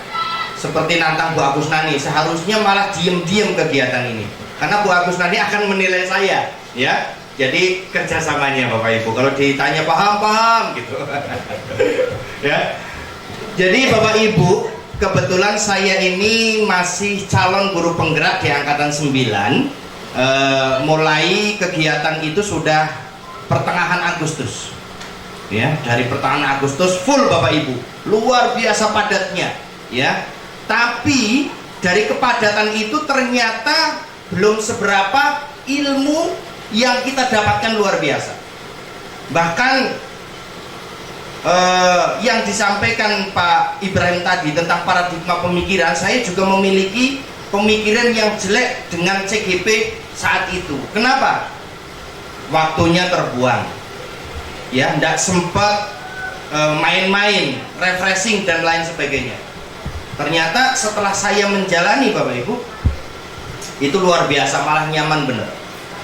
S1: seperti nantang Bu Agusnani. Seharusnya malah diem-diem kegiatan ini, karena Bu Agusnani akan menilai saya ya. Jadi kerjasamanya Bapak Ibu, kalau ditanya paham gitu ya. Jadi Bapak Ibu, kebetulan saya ini masih calon guru penggerak di angkatan 9. Mulai kegiatan itu sudah pertengahan Agustus ya, dari pertengahan Agustus full Bapak Ibu, luar biasa padatnya ya. Tapi dari kepadatan itu ternyata belum seberapa ilmu yang kita dapatkan luar biasa. Bahkan yang disampaikan Pak Ibrahim tadi tentang paradigma pemikiran, saya juga memiliki pemikiran yang jelek dengan CGP saat itu. Kenapa? Waktunya terbuang ya, tidak sempat main-main, refreshing dan lain sebagainya. Ternyata setelah saya menjalani Bapak Ibu, itu luar biasa, malah nyaman bener,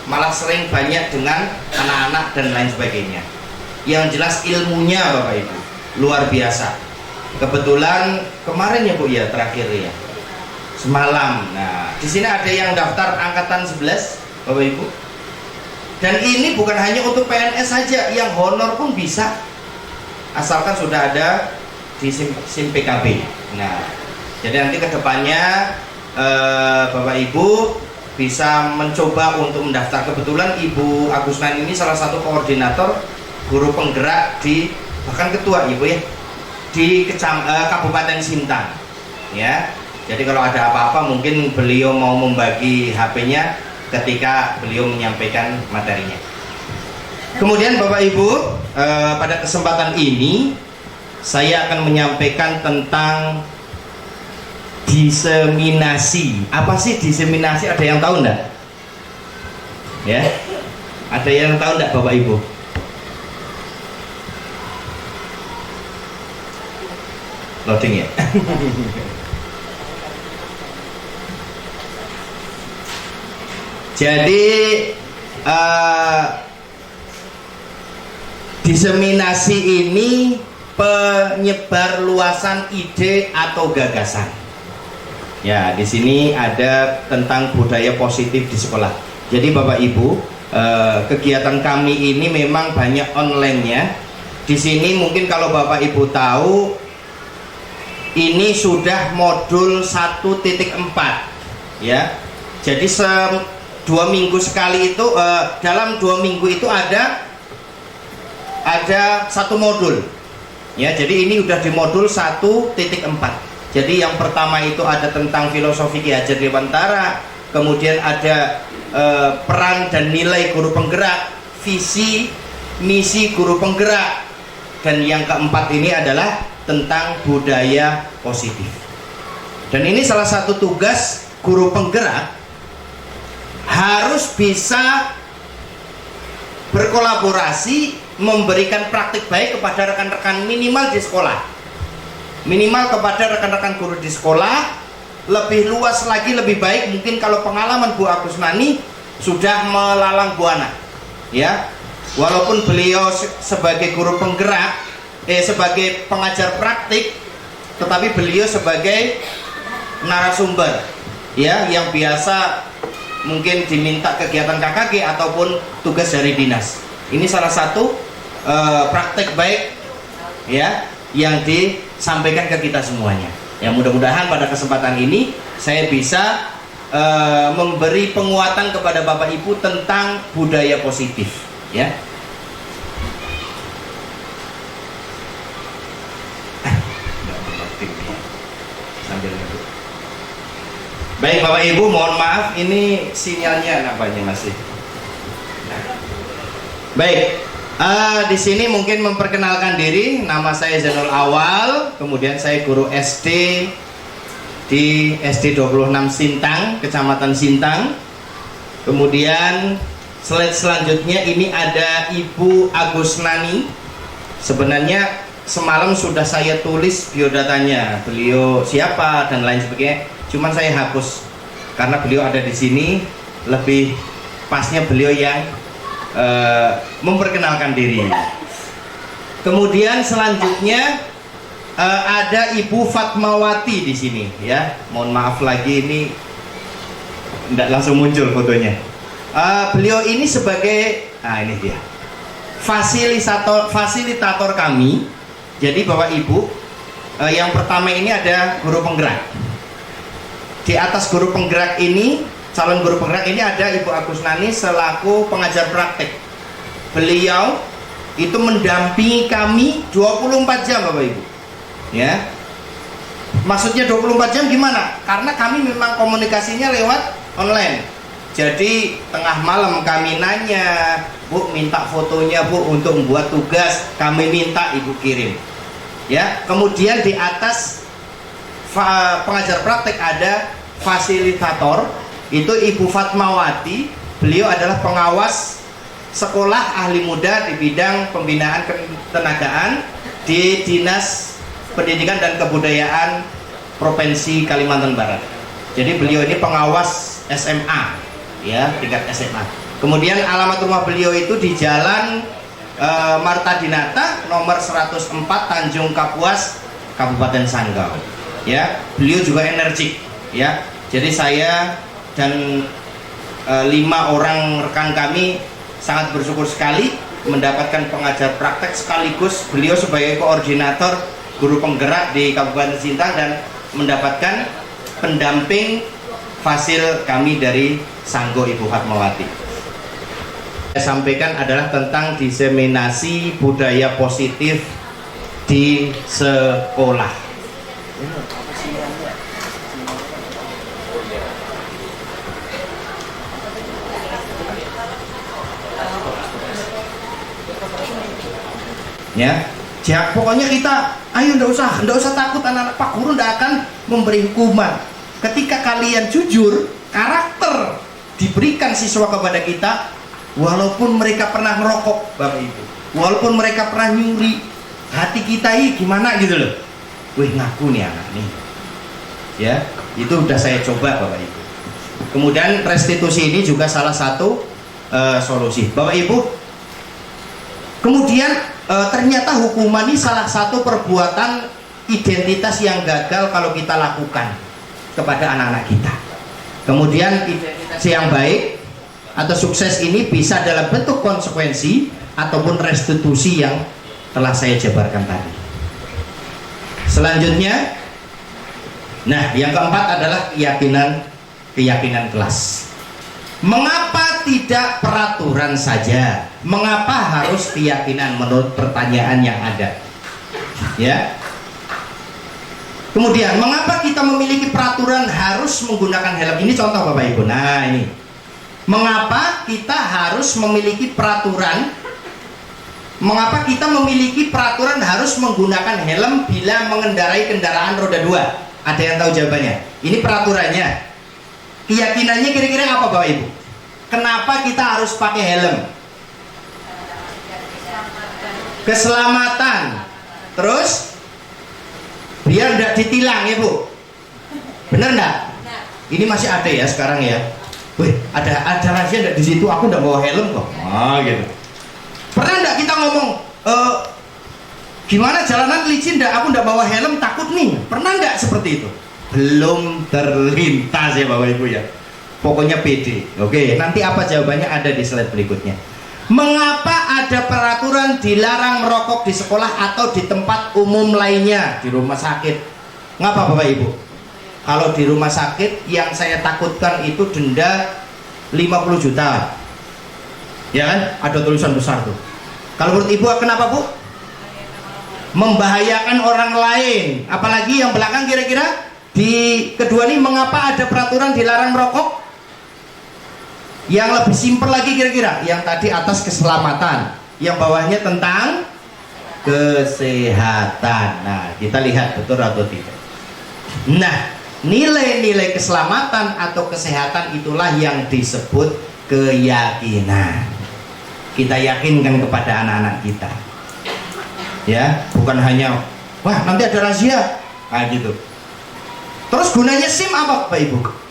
S1: malah sering banyak dengan anak-anak dan lain sebagainya. Yang jelas ilmunya Bapak Ibu luar biasa. Kebetulan kemarin ya Bu ya, terakhir ya, semalam. Nah di sini ada yang daftar angkatan 11 Bapak Ibu, dan ini bukan hanya untuk PNS saja, yang honor pun bisa, asalkan sudah ada di SIM PKB. Nah jadi nanti kedepannya Bapak Ibu bisa mencoba untuk mendaftar. Kebetulan Ibu Agusnani ini salah satu koordinator guru penggerak di, bahkan ketua Ibu ya, di Kabupaten Sintang ya. Jadi kalau ada apa-apa mungkin beliau mau membagi HP-nya ketika beliau menyampaikan materinya. Kemudian Bapak Ibu, pada kesempatan ini saya akan menyampaikan tentang diseminasi. Apa sih diseminasi? Ada yang tahu enggak? Ya, ada yang tahu enggak Bapak Ibu? Loading ya. Jadi diseminasi ini penyebar luasan ide atau gagasan. Ya, di sini ada tentang budaya positif di sekolah. Jadi Bapak Ibu, kegiatan kami ini memang banyak online-nya. Di sini mungkin kalau Bapak Ibu tahu, ini sudah modul 1.4 ya. Jadi 2 minggu sekali itu, dalam 2 minggu itu ada 1 modul Ya, jadi ini udah di modul 1.4. Jadi yang pertama itu ada tentang filosofi Ki Hajar Dewantara, kemudian ada peran dan nilai guru penggerak, visi, misi guru penggerak, dan yang keempat ini adalah tentang budaya positif. Dan ini salah satu tugas guru penggerak, harus bisa berkolaborasi, memberikan praktik baik kepada rekan-rekan minimal di sekolah, minimal kepada rekan-rekan guru di sekolah. Lebih luas lagi, lebih baik mungkin kalau pengalaman Bu Agus Nani sudah melalang buana, ya, walaupun beliau sebagai guru penggerak, sebagai pengajar praktik, tetapi beliau sebagai narasumber, ya, yang biasa mungkin diminta kegiatan KKG ataupun tugas dari dinas. Ini salah satu praktek baik, ya, yang disampaikan ke kita semuanya. Ya, mudah-mudahan pada kesempatan ini saya bisa memberi penguatan kepada Bapak Ibu tentang budaya positif, ya. Baik Bapak Ibu, mohon maaf ini sinyalnya nampaknya masih. Baik, di sini mungkin memperkenalkan diri, nama saya Zainul Awal, kemudian saya guru SD di SD 26 Sintang, Kecamatan Sintang. Kemudian slide selanjutnya ini ada Ibu Agus Nani. Sebenarnya semalam sudah saya tulis biodatanya, beliau siapa dan lain sebagainya, cuman saya hapus karena beliau ada di sini, lebih pasnya beliau yang memperkenalkan diri. Kemudian selanjutnya ada Ibu Fatmawati di sini, ya. Mohon maaf lagi ini tidak langsung muncul fotonya. Beliau ini sebagai, ini dia, fasilitator kami. Jadi Bapak Ibu, yang pertama ini ada guru penggerak. Di atas guru penggerak ini, calon guru penggerak ini ada Ibu Agus Nani selaku pengajar praktek. Beliau itu mendampingi kami 24 jam Bapak Ibu, ya. Maksudnya 24 jam gimana? Karena kami memang komunikasinya lewat online. Jadi tengah malam kami nanya, Bu minta fotonya Bu untuk membuat tugas, kami minta Ibu kirim, ya. Kemudian di atas pengajar praktek ada fasilitator, itu Ibu Fatmawati. Beliau adalah pengawas sekolah ahli muda di bidang pembinaan ketenagaan di Dinas Pendidikan dan Kebudayaan Provinsi Kalimantan Barat. Jadi beliau ini pengawas SMA, ya, tingkat SMA. Kemudian alamat rumah beliau itu di Jalan Marta Dinata nomor 104 Tanjung Kapuas, Kabupaten Sanggau, ya. Beliau juga energik, ya. Jadi saya dan 5 orang rekan kami sangat bersyukur sekali mendapatkan pengajar praktek sekaligus beliau sebagai koordinator guru penggerak di Kabupaten Sintang dan mendapatkan pendamping fasil kami dari Sanggo Ibu Fatmawati. Saya sampaikan adalah tentang diseminasi budaya positif di sekolah. Ya, pokoknya kita, ayo ndak usah takut, anak-anak, Pak Guru ndak akan memberi hukuman. Ketika kalian jujur, karakter diberikan siswa kepada kita, walaupun mereka pernah merokok, Bapak Ibu, walaupun mereka pernah nyuri, hati kita ini gimana gitu loh. Wih, ngaku nih anak nih, ya, itu udah saya coba Bapak Ibu. Kemudian restitusi ini juga salah satu solusi, Bapak Ibu. Kemudian ternyata hukuman ini salah satu perbuatan identitas yang gagal kalau kita lakukan kepada anak-anak kita. Kemudian identitas yang baik atau sukses ini bisa dalam bentuk konsekuensi ataupun restitusi yang telah saya jabarkan tadi. Selanjutnya, nah yang keempat adalah keyakinan kelas. Mengapa tidak peraturan saja? Mengapa harus keyakinan menurut pertanyaan yang ada? Ya. Kemudian, mengapa kita memiliki peraturan harus menggunakan helm? Ini contoh Bapak Ibu. Nah, ini. Mengapa kita harus memiliki peraturan? Mengapa kita memiliki peraturan harus menggunakan helm bila mengendarai kendaraan roda 2? Ada yang tahu jawabannya? Ini peraturannya. Keyakinannya kira-kira apa Bapak Ibu? Kenapa kita harus pakai helm? Keselamatan. Terus biar tidak ditilang ya Bu. Bener enggak? Ini masih ada ya sekarang ya. Wih, ada rahasia enggak di situ? Aku enggak bawa helm kok. Ah, gitu. Pernah enggak kita ngomong, gimana jalanan licin enggak? Aku enggak bawa helm, takut nih. Pernah enggak seperti itu? Belum terlintas ya Bapak Ibu ya. Pokoknya pede. Oke, nanti apa jawabannya ada di slide berikutnya. Mengapa ada peraturan dilarang merokok di sekolah atau di tempat umum lainnya, di rumah sakit? Ngapa Bapak Ibu? Kalau di rumah sakit yang saya takutkan itu denda 50 juta. Ya kan? Ada tulisan besar tuh. Kalau menurut Ibu kenapa Bu? Membahayakan orang lain. Apalagi yang belakang kira-kira di kedua nih, mengapa ada peraturan dilarang merokok? Yang lebih simpel lagi kira-kira, yang tadi atas keselamatan, yang bawahnya tentang kesehatan. Nah, kita lihat betul atau tidak. Nah, nilai-nilai keselamatan atau kesehatan itulah yang disebut keyakinan. Kita yakinkan kepada anak-anak kita. Ya, bukan hanya wah nanti ada rahasia, nah gitu. Terus gunanya SIM apa Bapak Ibu?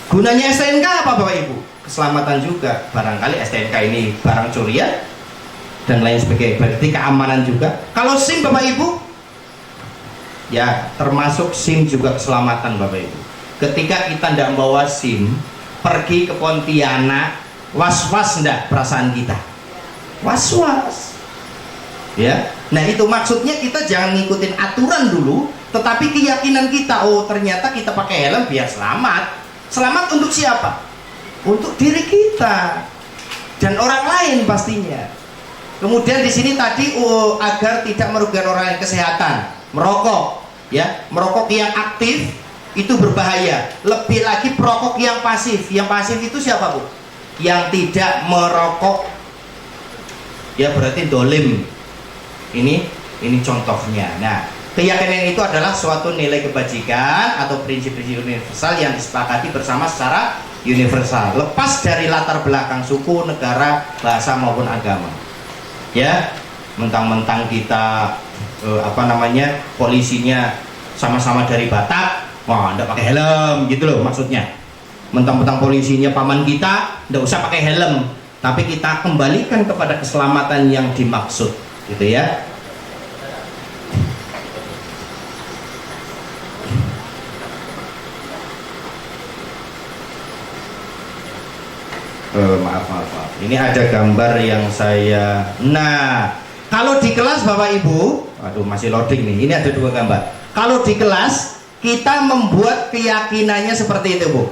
S1: Gunanya STNK apa Bapak Ibu? Keselamatan juga. Barangkali STNK ini barang curian dan lain sebagainya. Berarti keamanan juga. Kalau SIM Bapak Ibu, ya termasuk SIM juga keselamatan Bapak Ibu. Ketika kita tidak bawa SIM, pergi ke Pontianak, was-was enggak perasaan kita? Was-was. Ya. Nah itu maksudnya kita jangan ngikutin aturan dulu, tetapi keyakinan kita, oh ternyata kita pakai helm biar selamat. Selamat untuk siapa? Untuk diri kita dan orang lain pastinya. Kemudian di sini tadi agar tidak merugikan orang lain, kesehatan. Merokok, ya, merokok yang aktif itu berbahaya. Lebih lagi perokok yang pasif. Yang pasif itu siapa Bu? Yang tidak merokok. Ya berarti dolim. Ini contohnya. Nah, keyakinan itu adalah suatu nilai kebajikan atau prinsip-prinsip universal yang disepakati bersama secara universal, lepas dari latar belakang suku, negara, bahasa maupun agama. Ya, mentang-mentang kita polisinya sama-sama dari Batak, wah nggak pakai helm gitu loh maksudnya. Mentang-mentang polisinya paman kita, nggak usah pakai helm, tapi kita kembalikan kepada keselamatan yang dimaksud, gitu ya. Maaf. Ini ada gambar yang saya. Nah, kalau di kelas Bapak Ibu, aduh masih loading nih. Ini ada dua gambar. Kalau di kelas kita membuat keyakinannya seperti itu Bu.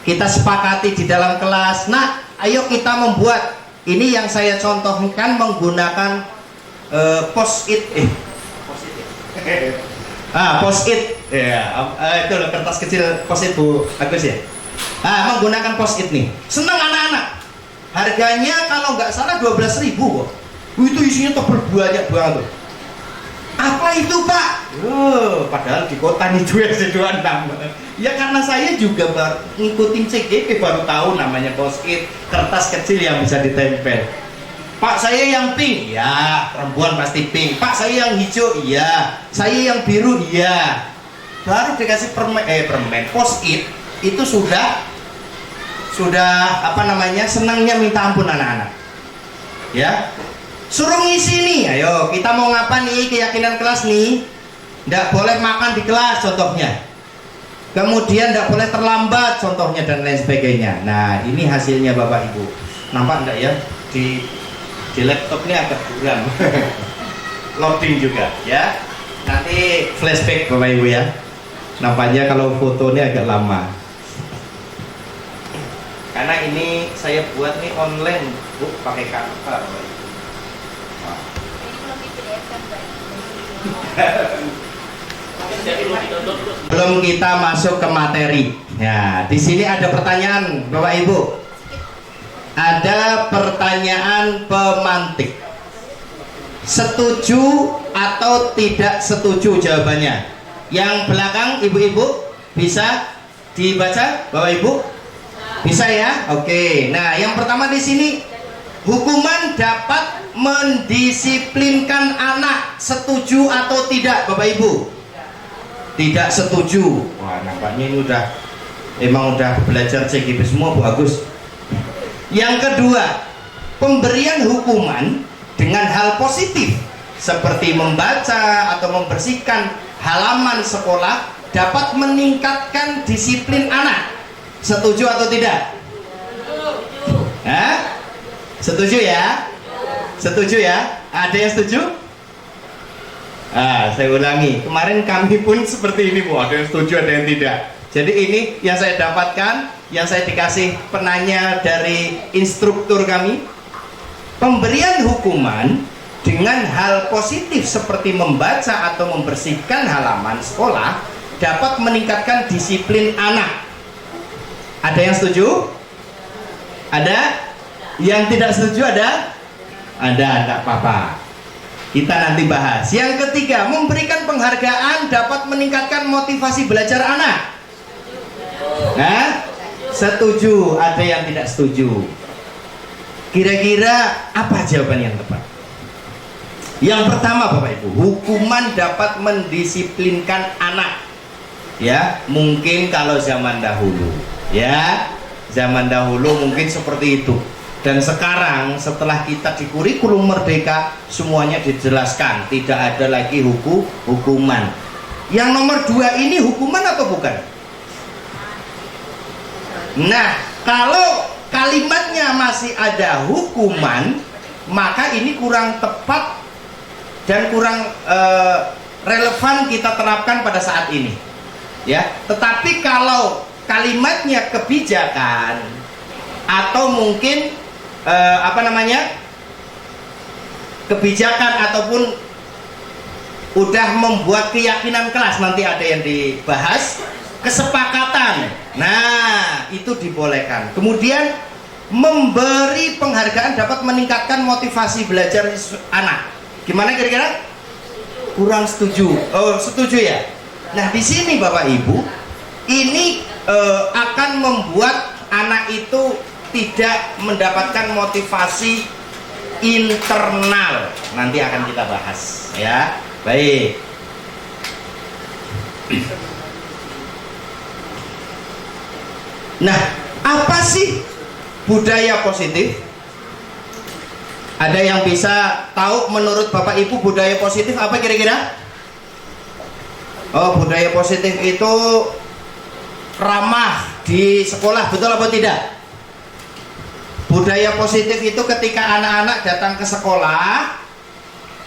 S1: Kita sepakati di dalam kelas. Nah, ayo kita membuat. Ini yang saya contohkan menggunakan post-it. Post-it. Ya, itu loh kertas kecil post-it Bu Agus ya. Menggunakan post-it nih. Senang anak-anak. Harganya kalau nggak salah 12.000 kok. Itu isinya tebel banyak banget. Apa itu Pak? Padahal di kota nih 26. Ya karena saya juga ngikutin CGP baru tahu namanya post-it, kertas kecil yang bisa ditempel. Pak saya yang pink, ya perempuan pasti pink. Pak saya yang hijau, iya. Saya yang biru, iya. Baru dikasih permen post-it itu sudah senangnya minta ampun anak-anak. Ya. Suruh ngisi nih, ayo kita mau ngapa nih, keyakinan kelas nih, nggak boleh makan di kelas contohnya, kemudian nggak boleh terlambat contohnya dan lain sebagainya. Nah ini hasilnya Bapak Ibu, nampak enggak ya di laptopnya agak buram. Loading juga ya, nanti flashback Bapak Ibu ya, nampaknya kalau fotonya agak lama karena ini saya buat nih online Bu, pakai Canva. Belum kita masuk ke materi. Ya, di sini ada pertanyaan, Bapak Ibu. Ada pertanyaan pemantik. Setuju atau tidak setuju jawabannya? Yang belakang ibu-ibu bisa dibaca, Bapak Ibu? Bisa ya? Oke. Nah, yang pertama di sini, hukuman dapat mendisiplinkan anak. Setuju atau tidak, Bapak Ibu? Tidak setuju. Wah, nampaknya ini emang udah belajar CGP semua, Bu Agus. Yang kedua, pemberian hukuman dengan hal positif seperti membaca atau membersihkan halaman sekolah dapat meningkatkan disiplin anak. Setuju atau tidak? Hah? Setuju ya? Setuju ya? Ada yang setuju? Saya ulangi, kemarin kami pun seperti ini, Bu. Ada yang setuju, ada yang tidak. Jadi ini yang saya dapatkan, yang saya dikasih penanya dari instruktur kami. Pemberian hukuman dengan hal positif seperti membaca atau membersihkan halaman sekolah dapat meningkatkan disiplin anak. Ada yang setuju? Ada? Yang tidak setuju ada? Ada, tidak apa-apa. Kita nanti bahas. Yang ketiga, memberikan penghargaan dapat meningkatkan motivasi belajar anak. Nah, setuju. Ada yang tidak setuju. Kira-kira apa jawaban yang tepat? Yang pertama, Bapak Ibu, hukuman dapat mendisiplinkan anak. Ya, mungkin kalau zaman dahulu, ya, zaman dahulu mungkin seperti itu. Dan sekarang setelah kita di kurikulum Merdeka semuanya dijelaskan, tidak ada lagi hukuman. Yang nomor 2 ini hukuman atau bukan? Nah, kalau kalimatnya masih ada hukuman, maka ini kurang tepat dan kurang relevan kita terapkan pada saat ini. Ya, tetapi kalau kalimatnya kebijakan atau mungkin kebijakan ataupun udah membuat keyakinan kelas, nanti ada yang dibahas, kesepakatan, nah itu dibolehkan. Kemudian memberi penghargaan dapat meningkatkan motivasi belajar anak. Gimana kira-kira? Kurang setuju. Oh, setuju ya. Nah, di sini Bapak Ibu, ini akan membuat anak itu tidak mendapatkan motivasi internal. Nanti akan kita bahas ya. Baik. Nah, apa sih budaya positif? Ada yang bisa tahu menurut Bapak Ibu budaya positif apa kira-kira? Oh, budaya positif itu ramah di sekolah, betul apa tidak? Budaya positif itu ketika anak-anak datang ke sekolah,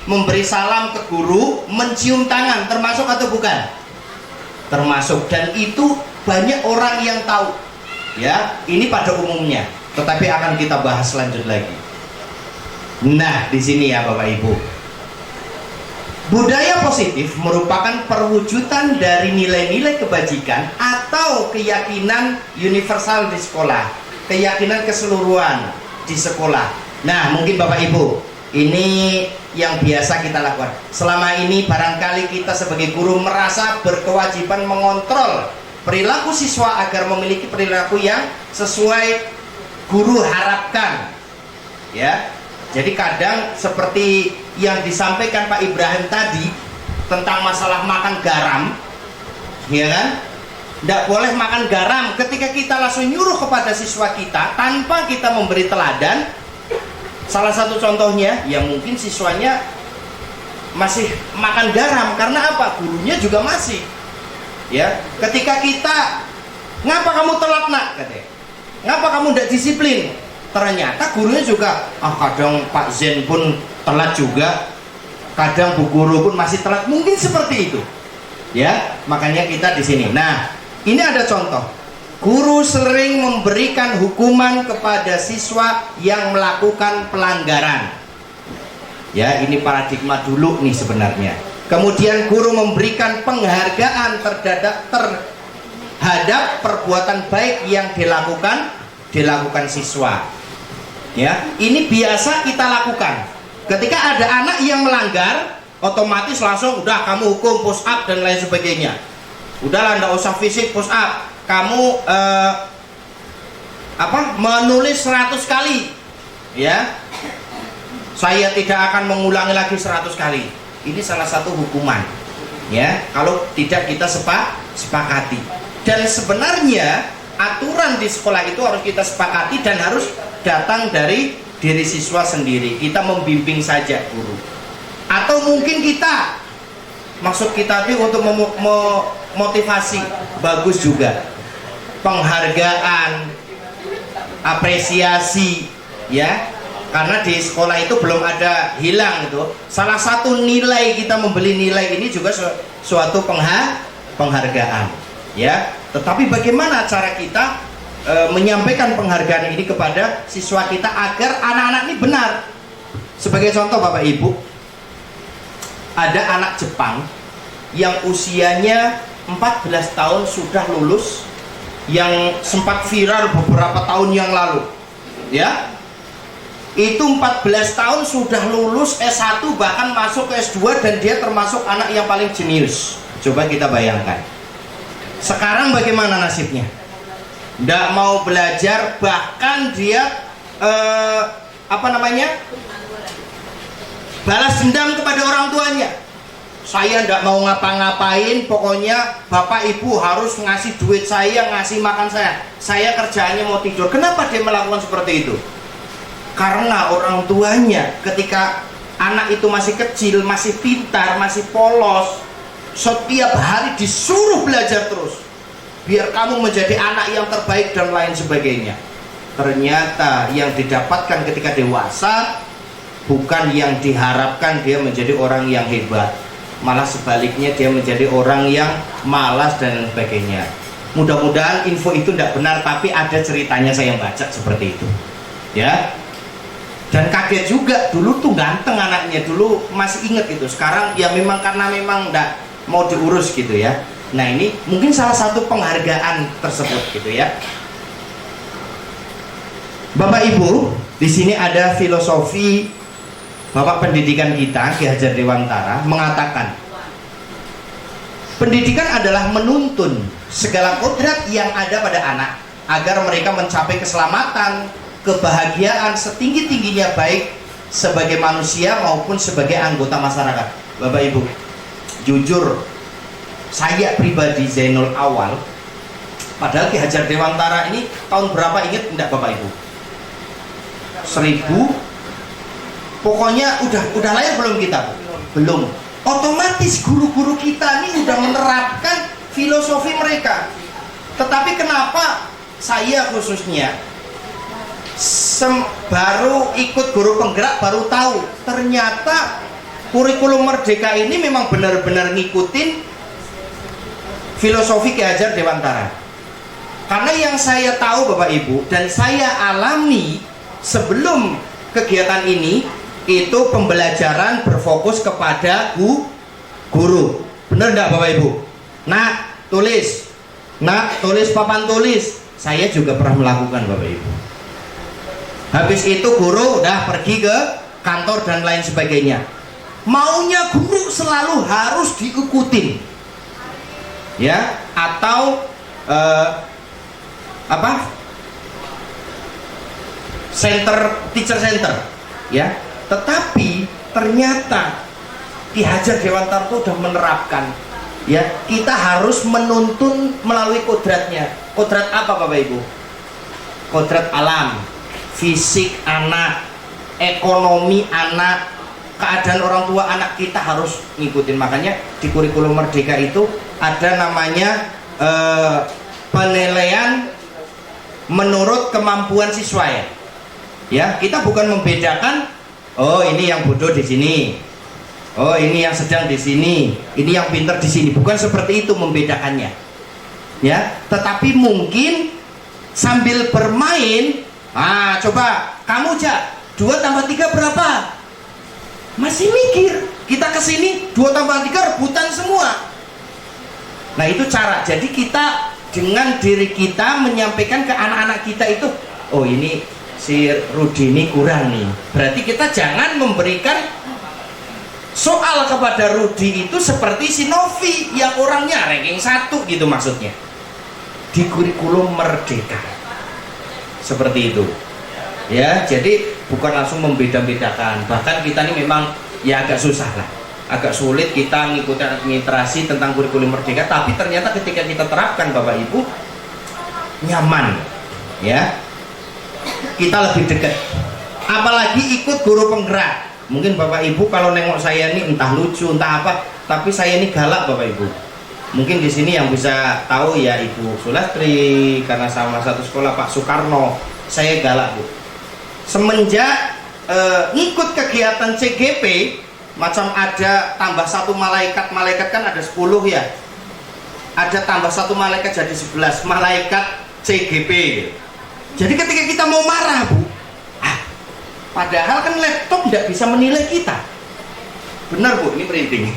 S1: memberi salam ke guru, mencium tangan, termasuk atau bukan? Termasuk, dan itu banyak orang yang tahu. Ya, ini pada umumnya. Tetapi akan kita bahas lanjut lagi. Nah, di sini ya Bapak Ibu. Budaya positif merupakan perwujudan dari nilai-nilai kebajikan atau keyakinan universal di sekolah, keyakinan keseluruhan di sekolah. Nah, mungkin Bapak Ibu, ini yang biasa kita lakukan. Selama ini barangkali kita sebagai guru merasa berkewajiban mengontrol perilaku siswa agar memiliki perilaku yang sesuai guru harapkan. Ya. Jadi kadang seperti yang disampaikan Pak Ibrahim tadi tentang masalah makan garam, ya kan? Tidak boleh makan garam. Ketika kita langsung nyuruh kepada siswa kita tanpa kita memberi teladan, salah satu contohnya, ya mungkin siswanya masih makan garam karena apa? Gurunya juga masih. Ya, ketika kita, ngapa kamu telat nak? Katanya, ngapa kamu tidak disiplin? Ternyata gurunya juga, kadang Pak Zen pun telat juga, kadang Bu Guru pun masih telat, mungkin seperti itu. Ya, makanya kita di sini. Nah, ini ada contoh. Guru sering memberikan hukuman kepada siswa yang melakukan pelanggaran. Ya, ini paradigma dulu nih sebenarnya. Kemudian guru memberikan penghargaan terhadap perbuatan baik yang dilakukan siswa. Ya, ini biasa kita lakukan. Ketika ada anak yang melanggar, otomatis langsung udah kamu hukum push up dan lain sebagainya. Udahlah, nggak usah fisik push up. Kamu menulis 100 kali. Ya. Saya tidak akan mengulangi lagi 100 kali. Ini salah satu hukuman. Ya, kalau tidak kita sepakati. Dan sebenarnya aturan di sekolah itu harus kita sepakati dan harus datang dari diri siswa sendiri. Kita membimbing saja guru. Atau mungkin kita, maksud kita itu untuk memotivasi, bagus juga. Penghargaan, apresiasi, ya. Karena di sekolah itu belum ada hilang itu. Salah satu nilai kita membeli nilai ini juga suatu penghargaan, ya. Tetapi bagaimana cara kita menyampaikan penghargaan ini kepada siswa kita agar anak-anak ini benar. Sebagai contoh Bapak Ibu, ada anak Jepang yang usianya 14 tahun sudah lulus, yang sempat viral beberapa tahun yang lalu, ya. Itu 14 tahun sudah lulus S1, bahkan masuk ke S2, dan dia termasuk anak yang paling jenius. Coba kita bayangkan. Sekarang bagaimana nasibnya? Nggak mau belajar, bahkan dia balas dendam kepada orang tuanya. Saya nggak mau ngapa-ngapain, pokoknya bapak ibu harus ngasih duit saya, ngasih makan saya. Saya kerjaannya mau tidur. Kenapa dia melakukan seperti itu? Karena orang tuanya ketika anak itu masih kecil, masih pintar, masih polos, setiap hari disuruh belajar terus, biar kamu menjadi anak yang terbaik dan lain sebagainya. Ternyata yang didapatkan ketika dewasa bukan yang diharapkan, dia menjadi orang yang hebat, malah sebaliknya dia menjadi orang yang malas dan lain sebagainya. Mudah-mudahan info itu tidak benar, tapi ada ceritanya saya baca seperti itu, ya. Dan kaget juga, dulu tuh ganteng anaknya, dulu masih inget gitu. Sekarang ya memang karena memang enggak mau diurus gitu ya. Nah, ini mungkin salah satu penghargaan tersebut gitu ya. Bapak Ibu, di sini ada filosofi Bapak pendidikan kita, Ki Hajar Dewantara, mengatakan pendidikan adalah menuntun segala kodrat yang ada pada anak agar mereka mencapai keselamatan, kebahagiaan setinggi-tingginya, baik sebagai manusia maupun sebagai anggota masyarakat. Bapak Ibu, jujur saya pribadi Zainul Awal, padahal Ki Hajar Dewantara ini tahun berapa ingat enggak Bapak Ibu? 1000, pokoknya udah lahir belum kita? Belum. Otomatis guru-guru kita ini udah menerapkan filosofi mereka. Tetapi kenapa saya khususnya baru ikut guru penggerak baru tahu ternyata kurikulum Merdeka ini memang benar-benar ngikutin filosofi Ki Hajar Dewantara. Karena yang saya tahu Bapak Ibu dan saya alami sebelum kegiatan ini, itu pembelajaran berfokus kepada guru. Benar enggak Bapak Ibu? Nak, tulis papan tulis. Saya juga pernah melakukan Bapak Ibu. Habis itu guru udah pergi ke kantor dan lain sebagainya. Maunya guru selalu harus diikutin, ya, atau teacher center, ya. Tetapi ternyata Ki Hajar Dewantara itu sudah menerapkan, ya, kita harus menuntun melalui kodratnya. Kodrat apa Bapak Ibu? Kodrat alam, fisik anak, ekonomi anak, keadaan orang tua anak, kita harus ngikutin. Makanya di kurikulum Merdeka itu ada namanya penilaian menurut kemampuan siswa, ya. Ya, kita bukan membedakan, oh ini yang bodoh di sini, oh ini yang sedang di sini, ini yang pintar di sini. Bukan seperti itu membedakannya, ya. Tetapi mungkin sambil bermain, coba kamu Jak, 2 tambah 3 berapa? masih mikir. Kita kesini 2 tambah 3 rebutan semua. Nah itu cara. Jadi kita dengan diri kita menyampaikan ke anak-anak kita itu, oh ini si Rudi ini kurang nih. Berarti kita jangan memberikan soal kepada Rudi itu seperti si Novi yang orangnya ranking 1 gitu maksudnya. Di kurikulum Merdeka. Seperti itu. Ya, jadi bukan langsung membeda-bedakan. Bahkan kita ini memang ya agak susah lah, agak sulit kita mengikuti administrasi tentang kurikulum Merdeka, tapi ternyata ketika kita terapkan Bapak Ibu nyaman, ya kita lebih dekat. Apalagi ikut guru penggerak. Mungkin Bapak Ibu kalau nengok saya ini entah lucu entah apa, tapi saya ini galak Bapak Ibu. Mungkin di sini yang bisa tahu ya Ibu Sulastri, karena sama satu sekolah Pak Soekarno, saya galak Bu. Semenjak ngikut kegiatan CGP, macam ada tambah 1 malaikat, malaikat kan ada 10 ya, ada tambah 1 malaikat jadi 11 malaikat CGP. Jadi ketika kita mau marah Bu, padahal kan laptop tidak bisa menilai kita. Benar Bu, ini printing.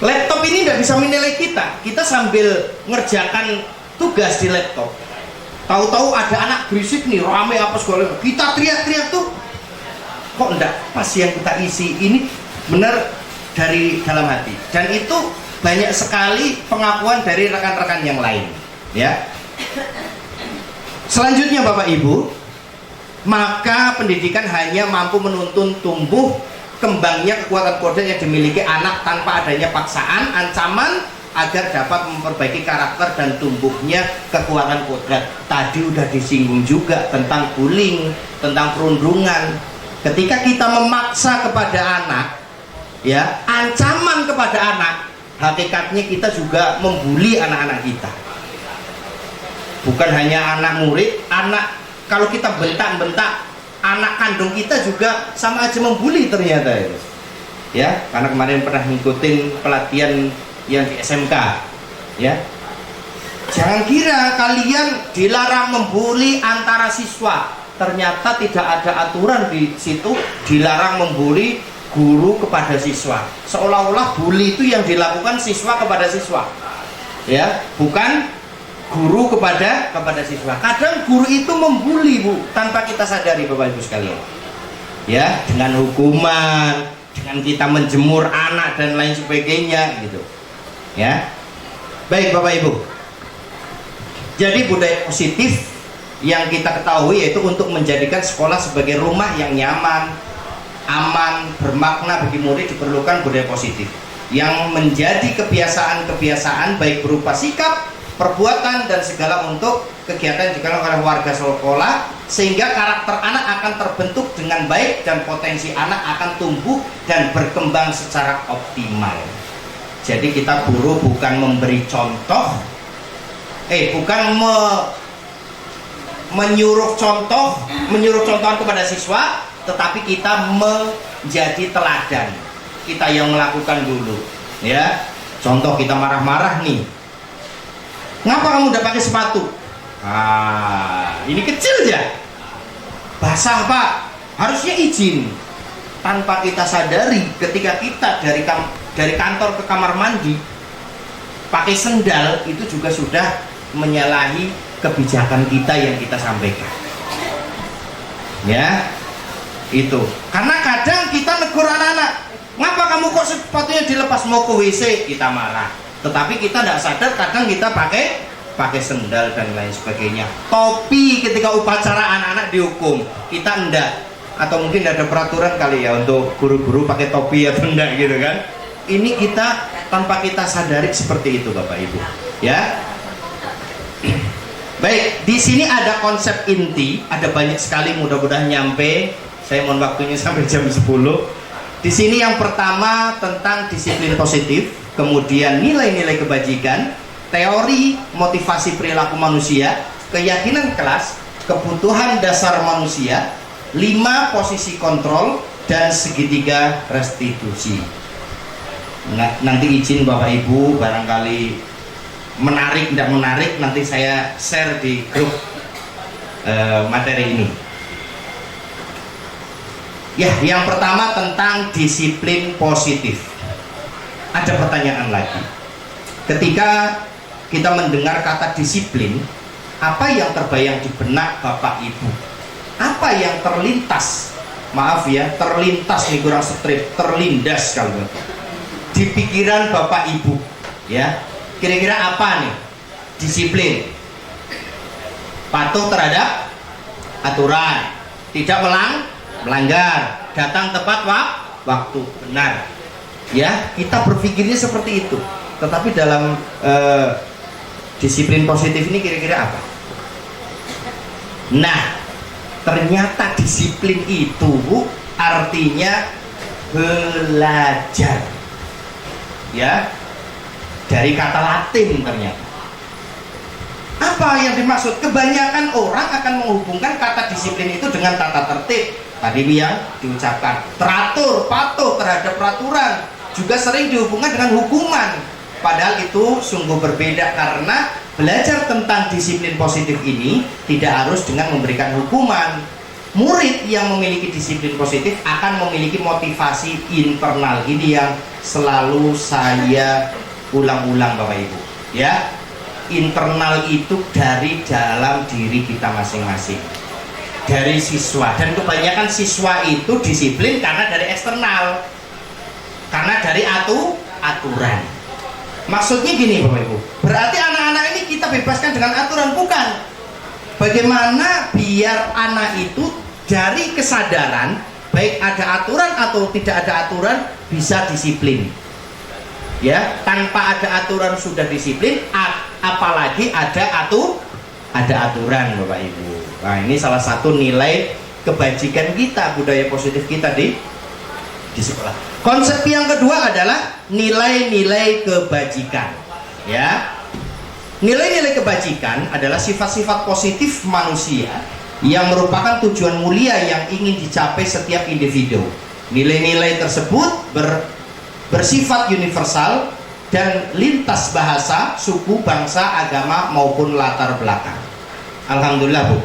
S1: Laptop ini tidak bisa menilai kita. Kita sambil ngerjakan tugas di laptop, tahu-tahu ada anak berisik nih, rame apa segala, kita teriak-teriak tuh, kok enggak pas yang kita isi. Ini benar dari dalam hati, dan itu banyak sekali pengakuan dari rekan-rekan yang lain, ya. Selanjutnya Bapak Ibu, maka pendidikan hanya mampu menuntun tumbuh kembangnya kekuatan kodrat yang dimiliki anak tanpa adanya paksaan, ancaman, agar dapat memperbaiki karakter dan tumbuhnya kekuatan kodrat. Tadi udah disinggung juga tentang bullying, tentang perundungan. Ketika kita memaksa kepada anak, ya, ancaman kepada anak, hakikatnya kita juga membuli anak-anak kita. Bukan hanya anak murid, anak, kalau kita bentak-bentak anak kandung kita juga sama aja membuli ternyata itu. Ya, karena kemarin pernah ngikutin pelatihan yang di SMK, ya. Jangan kira kalian dilarang membuli antara siswa. Ternyata tidak ada aturan di situ dilarang membuli guru kepada siswa. Seolah-olah bully itu yang dilakukan siswa kepada siswa, ya, bukan guru kepada siswa. Kadang guru itu membuli Bu, tanpa kita sadari Bapak Ibu sekalian, ya, dengan hukuman, dengan kita menjemur anak dan lain sebagainya gitu, ya. Baik Bapak Ibu, jadi budaya positif yang kita ketahui yaitu untuk menjadikan sekolah sebagai rumah yang nyaman, aman, bermakna bagi murid diperlukan budaya positif yang menjadi kebiasaan-kebiasaan baik berupa sikap, perbuatan, dan segala untuk kegiatan yang dilakukan oleh warga sekolah, sehingga karakter anak akan terbentuk dengan baik dan potensi anak akan tumbuh dan berkembang secara optimal. Jadi kita guru bukan memberi contoh, bukan menyuruh contohan kepada siswa, tetapi kita menjadi teladan. Kita yang melakukan dulu, ya. Contoh, kita marah-marah nih, ngapa kamu udah pakai sepatu? Ini kecil ya, basah Pak, harusnya izin. Tanpa kita sadari, ketika kita dari kantor ke kamar mandi pakai sendal, itu juga sudah menyalahi kebijakan kita yang kita sampaikan, ya. Itu karena kadang kita negur anak-anak, ngapa kamu kok sepatunya dilepas mau ke WC, kita marah. Tetapi kita tidak sadar kadang kita pakai sendal dan lain sebagainya. Topi ketika upacara anak-anak dihukum, kita enggak. Atau mungkin ada peraturan kali ya untuk guru-guru pakai topi atau enggak gitu kan. Ini kita tanpa kita sadari seperti itu Bapak Ibu, ya. Baik, di sini ada konsep inti, ada banyak sekali, mudah-mudahan nyampe. Saya mohon waktunya sampai jam 10. Di sini yang pertama tentang disiplin positif, kemudian nilai-nilai kebajikan, teori motivasi perilaku manusia, keyakinan kelas, kebutuhan dasar manusia, 5 posisi kontrol, dan segitiga restitusi. Nah, nanti izin Bapak Ibu, barangkali menarik tidak menarik, nanti saya share di grup materi ini. Ya, yang pertama tentang disiplin positif. Ada pertanyaan lagi. Ketika kita mendengar kata disiplin, apa yang terbayang di benak Bapak Ibu? Apa yang terlintas? Maaf ya, terlintas nih kurang strip, terlindas kalau di pikiran Bapak Ibu, ya. Kira-kira apa nih? Disiplin. Patuh terhadap aturan, tidak melanggar, datang tepat waktu, benar. Ya, kita berpikirnya seperti itu. Tetapi dalam disiplin positif ini kira-kira apa? Nah, ternyata disiplin itu artinya belajar. Ya, dari kata Latin ternyata. Apa yang dimaksud? Kebanyakan orang akan menghubungkan kata disiplin itu dengan tata tertib. Tadi yang diucapkan, teratur, patuh terhadap peraturan, juga sering dihubungkan dengan hukuman. Padahal itu sungguh berbeda, karena belajar tentang disiplin positif ini tidak harus dengan memberikan hukuman. Murid yang memiliki disiplin positif akan memiliki motivasi internal. Ini yang selalu saya ulang-ulang Bapak Ibu, ya. Internal itu dari dalam diri kita masing-masing, dari siswa. Dan kebanyakan siswa itu disiplin karena dari eksternal, karena dari aturan. Maksudnya gini Bapak Ibu, berarti anak-anak ini kita bebaskan dengan aturan? Bukan. Bagaimana biar anak itu dari kesadaran, baik ada aturan atau tidak ada aturan, bisa disiplin. Ya, tanpa ada aturan sudah disiplin, apalagi ada aturan Bapak Ibu. Nah, ini salah satu nilai kebajikan kita, budaya positif kita di sekolah. Konsep yang kedua adalah nilai-nilai kebajikan. Ya, nilai-nilai kebajikan adalah sifat-sifat positif manusia yang merupakan tujuan mulia yang ingin dicapai setiap individu. Nilai-nilai tersebut bersifat universal dan lintas bahasa, suku, bangsa, agama maupun latar belakang. Alhamdulillah Bu,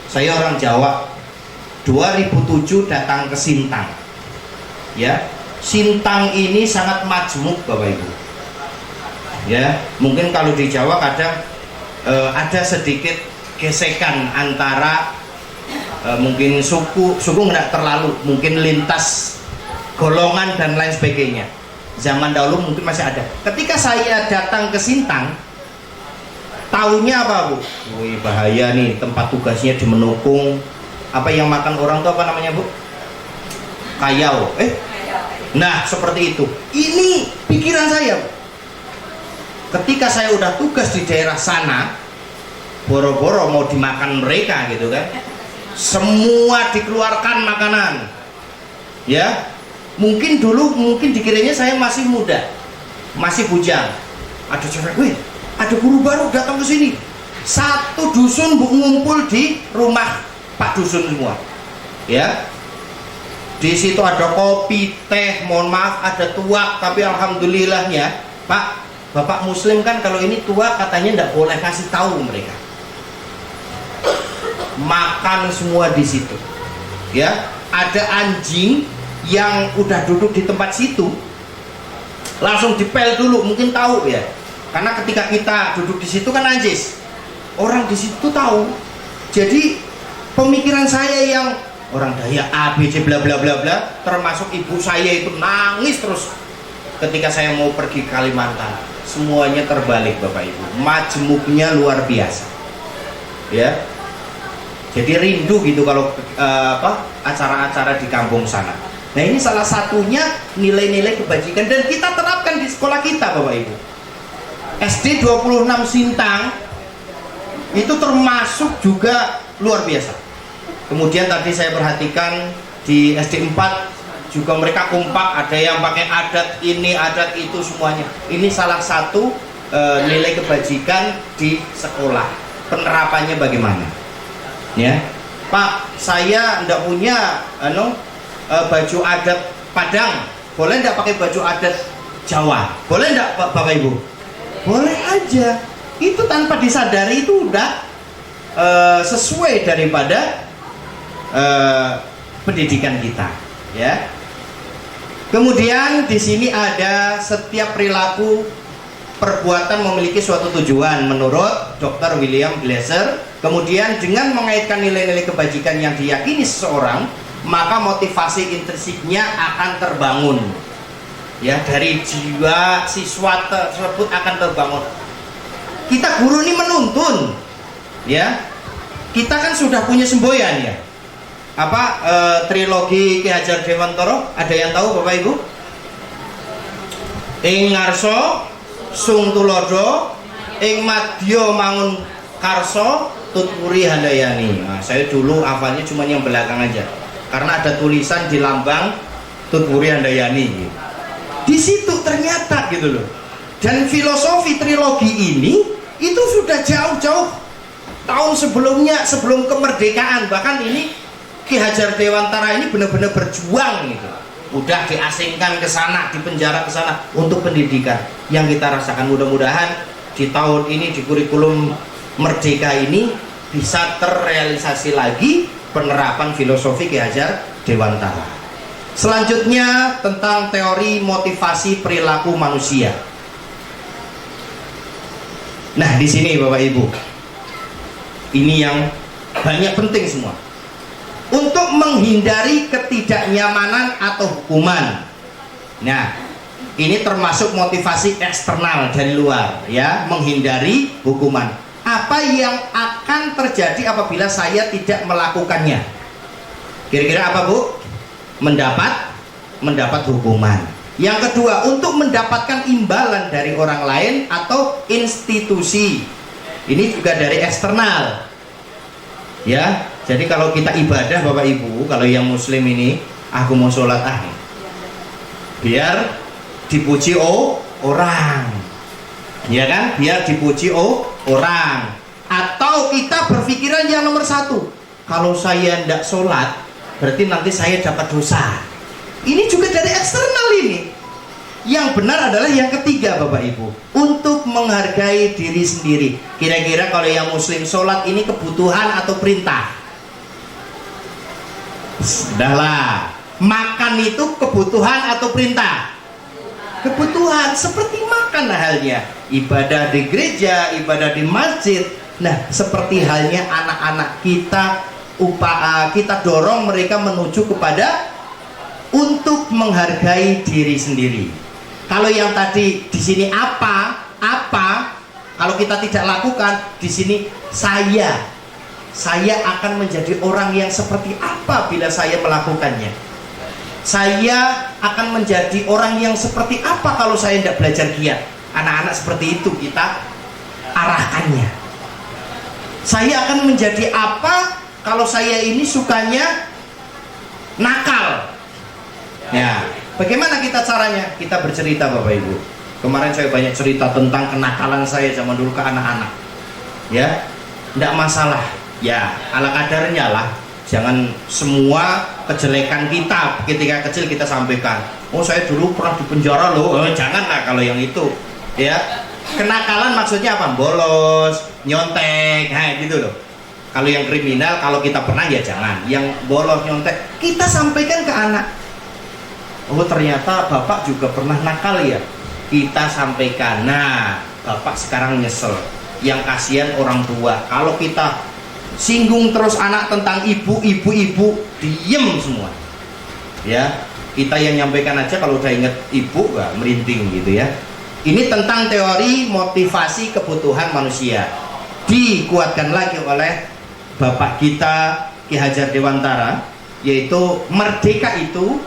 S1: saya orang Jawa. 2007 datang ke Sintang. Ya, Sintang ini sangat majmuk Bapak Ibu. Ya, mungkin kalau di Jawa kadang ada sedikit gesekan antara mungkin suku nggak terlalu, mungkin lintas golongan dan lain sebagainya. Zaman dahulu mungkin masih ada. Ketika saya datang ke Sintang, taunya apa Bu? Wih, bahaya nih, tempat tugasnya di Menukung. Apa yang makan orang tuh apa namanya Bu? Kayau. Nah seperti itu. Ini pikiran saya Bu. Ketika saya udah tugas di daerah sana, boro-boro mau dimakan mereka gitu kan, semua dikeluarkan makanan. Ya, mungkin dulu dikiranya saya masih muda, masih bujang. Ada cewek, wih, ada guru baru datang ke sini. Satu dusun Bu ngumpul di rumah Pak Dusun semua. Ya, di situ ada kopi, teh, mohon maaf ada tuak, tapi alhamdulillahnya Pak, Bapak Muslim kan kalau ini tuak katanya tidak boleh kasih tahu mereka. Makan semua di situ. Ya, ada anjing yang udah duduk di tempat situ, langsung dipel dulu, mungkin tahu ya, karena ketika kita duduk di situ kan najis, orang di situ tahu. Jadi pemikiran saya yang orang Dayak ABC bla bla bla bla, termasuk ibu saya itu nangis terus ketika saya mau pergi Kalimantan. Semuanya terbalik Bapak Ibu, majmuknya luar biasa. Ya, jadi rindu gitu kalau acara-acara di kampung sana. Nah, ini salah satunya nilai-nilai kebajikan dan kita terapkan di sekolah kita Bapak Ibu. SD 26 Sintang itu termasuk juga luar biasa. Kemudian tadi saya perhatikan di SD 4 juga mereka kompak, ada yang pakai adat ini, adat itu, semuanya. Ini salah satu nilai kebajikan di sekolah. Penerapannya bagaimana? Ya, Pak, saya tidak punya baju adat Padang, boleh tidak pakai baju adat Jawa? Boleh tidak Bapak Ibu? Boleh aja. Itu tanpa disadari itu udah sesuai daripada pendidikan kita, ya. Kemudian di sini ada setiap perilaku perbuatan memiliki suatu tujuan menurut Dr. William Glasser. Kemudian dengan mengaitkan nilai-nilai kebajikan yang diyakini seseorang, maka motivasi intrinsiknya akan terbangun. Ya, dari jiwa siswa tersebut akan terbangun. Kita guru ini menuntun, ya. Kita kan sudah punya semboyan, ya. Trilogi Ki Hajar Dewantara, ada yang tahu Bapak Ibu? Ing ngarsa sung tulodo, ing madya mangun karsa tutpuri handayani. Nah, saya dulu hafalnya cuma yang belakang aja, karena ada tulisan di lambang tutpuri handayani gitu. Di situ ternyata gitu loh. Dan filosofi trilogi ini itu sudah jauh-jauh tahun sebelumnya, sebelum kemerdekaan. Bahkan ini Ki Hajar Dewantara ini benar-benar berjuang gitu. Udah diasingkan ke sana, dipenjara ke sana untuk pendidikan yang kita rasakan. Mudah-mudahan di tahun ini di kurikulum merdeka ini bisa terrealisasi lagi penerapan filosofi Ki Hajar Dewantara. Selanjutnya tentang teori motivasi perilaku manusia. Nah, di sini Bapak Ibu, ini yang banyak penting semua. Untuk menghindari ketidaknyamanan atau hukuman. Nah, ini termasuk motivasi eksternal dari luar, ya, menghindari hukuman. Apa yang akan terjadi apabila saya tidak melakukannya? Kira-kira apa, Bu? Mendapat hukuman. Yang kedua, untuk mendapatkan imbalan dari orang lain atau institusi. Ini juga dari eksternal, ya. Jadi kalau kita ibadah Bapak Ibu, kalau yang muslim ini, aku mau sholat biar dipuji orang, ya kan? Biar dipuji orang. Atau kita berpikiran yang nomor satu, kalau saya tidak sholat berarti nanti saya dapat dosa. Ini juga dari eksternal ini. Yang benar adalah yang ketiga Bapak Ibu, untuk menghargai diri sendiri. Kira-kira kalau yang muslim sholat ini kebutuhan atau perintah? Sudahlah, makan itu kebutuhan atau perintah? Kebutuhan, seperti makan halnya. Ibadah di gereja, ibadah di masjid. Nah, seperti halnya anak-anak kita, kita dorong mereka menuju kepada untuk menghargai diri sendiri. Kalau yang tadi di sini apa, kalau kita tidak lakukan, di sini saya akan menjadi orang yang seperti apa bila saya melakukannya. Saya akan menjadi orang yang seperti apa kalau saya tidak belajar giat. Anak-anak seperti itu kita arahkannya. Saya akan menjadi apa kalau saya ini sukanya nakal. Ya, bagaimana kita caranya? Kita bercerita Bapak Ibu. Kemarin saya banyak cerita tentang kenakalan saya zaman dulu ke anak-anak. Ya, tidak masalah. Ya, ala kadarnya lah. Jangan semua kejelekan kita ketika kecil kita sampaikan. Oh, saya dulu pernah di penjara loh. Janganlah kalau yang itu. Ya, kenakalan maksudnya apa? Bolos, nyontek, gitu loh. Kalau yang kriminal, kalau kita pernah ya jangan. Yang bolos, nyontek, kita sampaikan ke anak. Oh, ternyata Bapak juga pernah nakal ya. Kita sampaikan. Nah, Bapak sekarang nyesel. Yang kasihan orang tua. Kalau kita singgung terus anak tentang ibu, diem semua. Ya, kita yang nyampaikan aja kalau udah inget ibu, merinding gitu ya. Ini tentang teori motivasi kebutuhan manusia. Dikuatkan lagi oleh Bapak kita Ki Hajar Dewantara, yaitu merdeka itu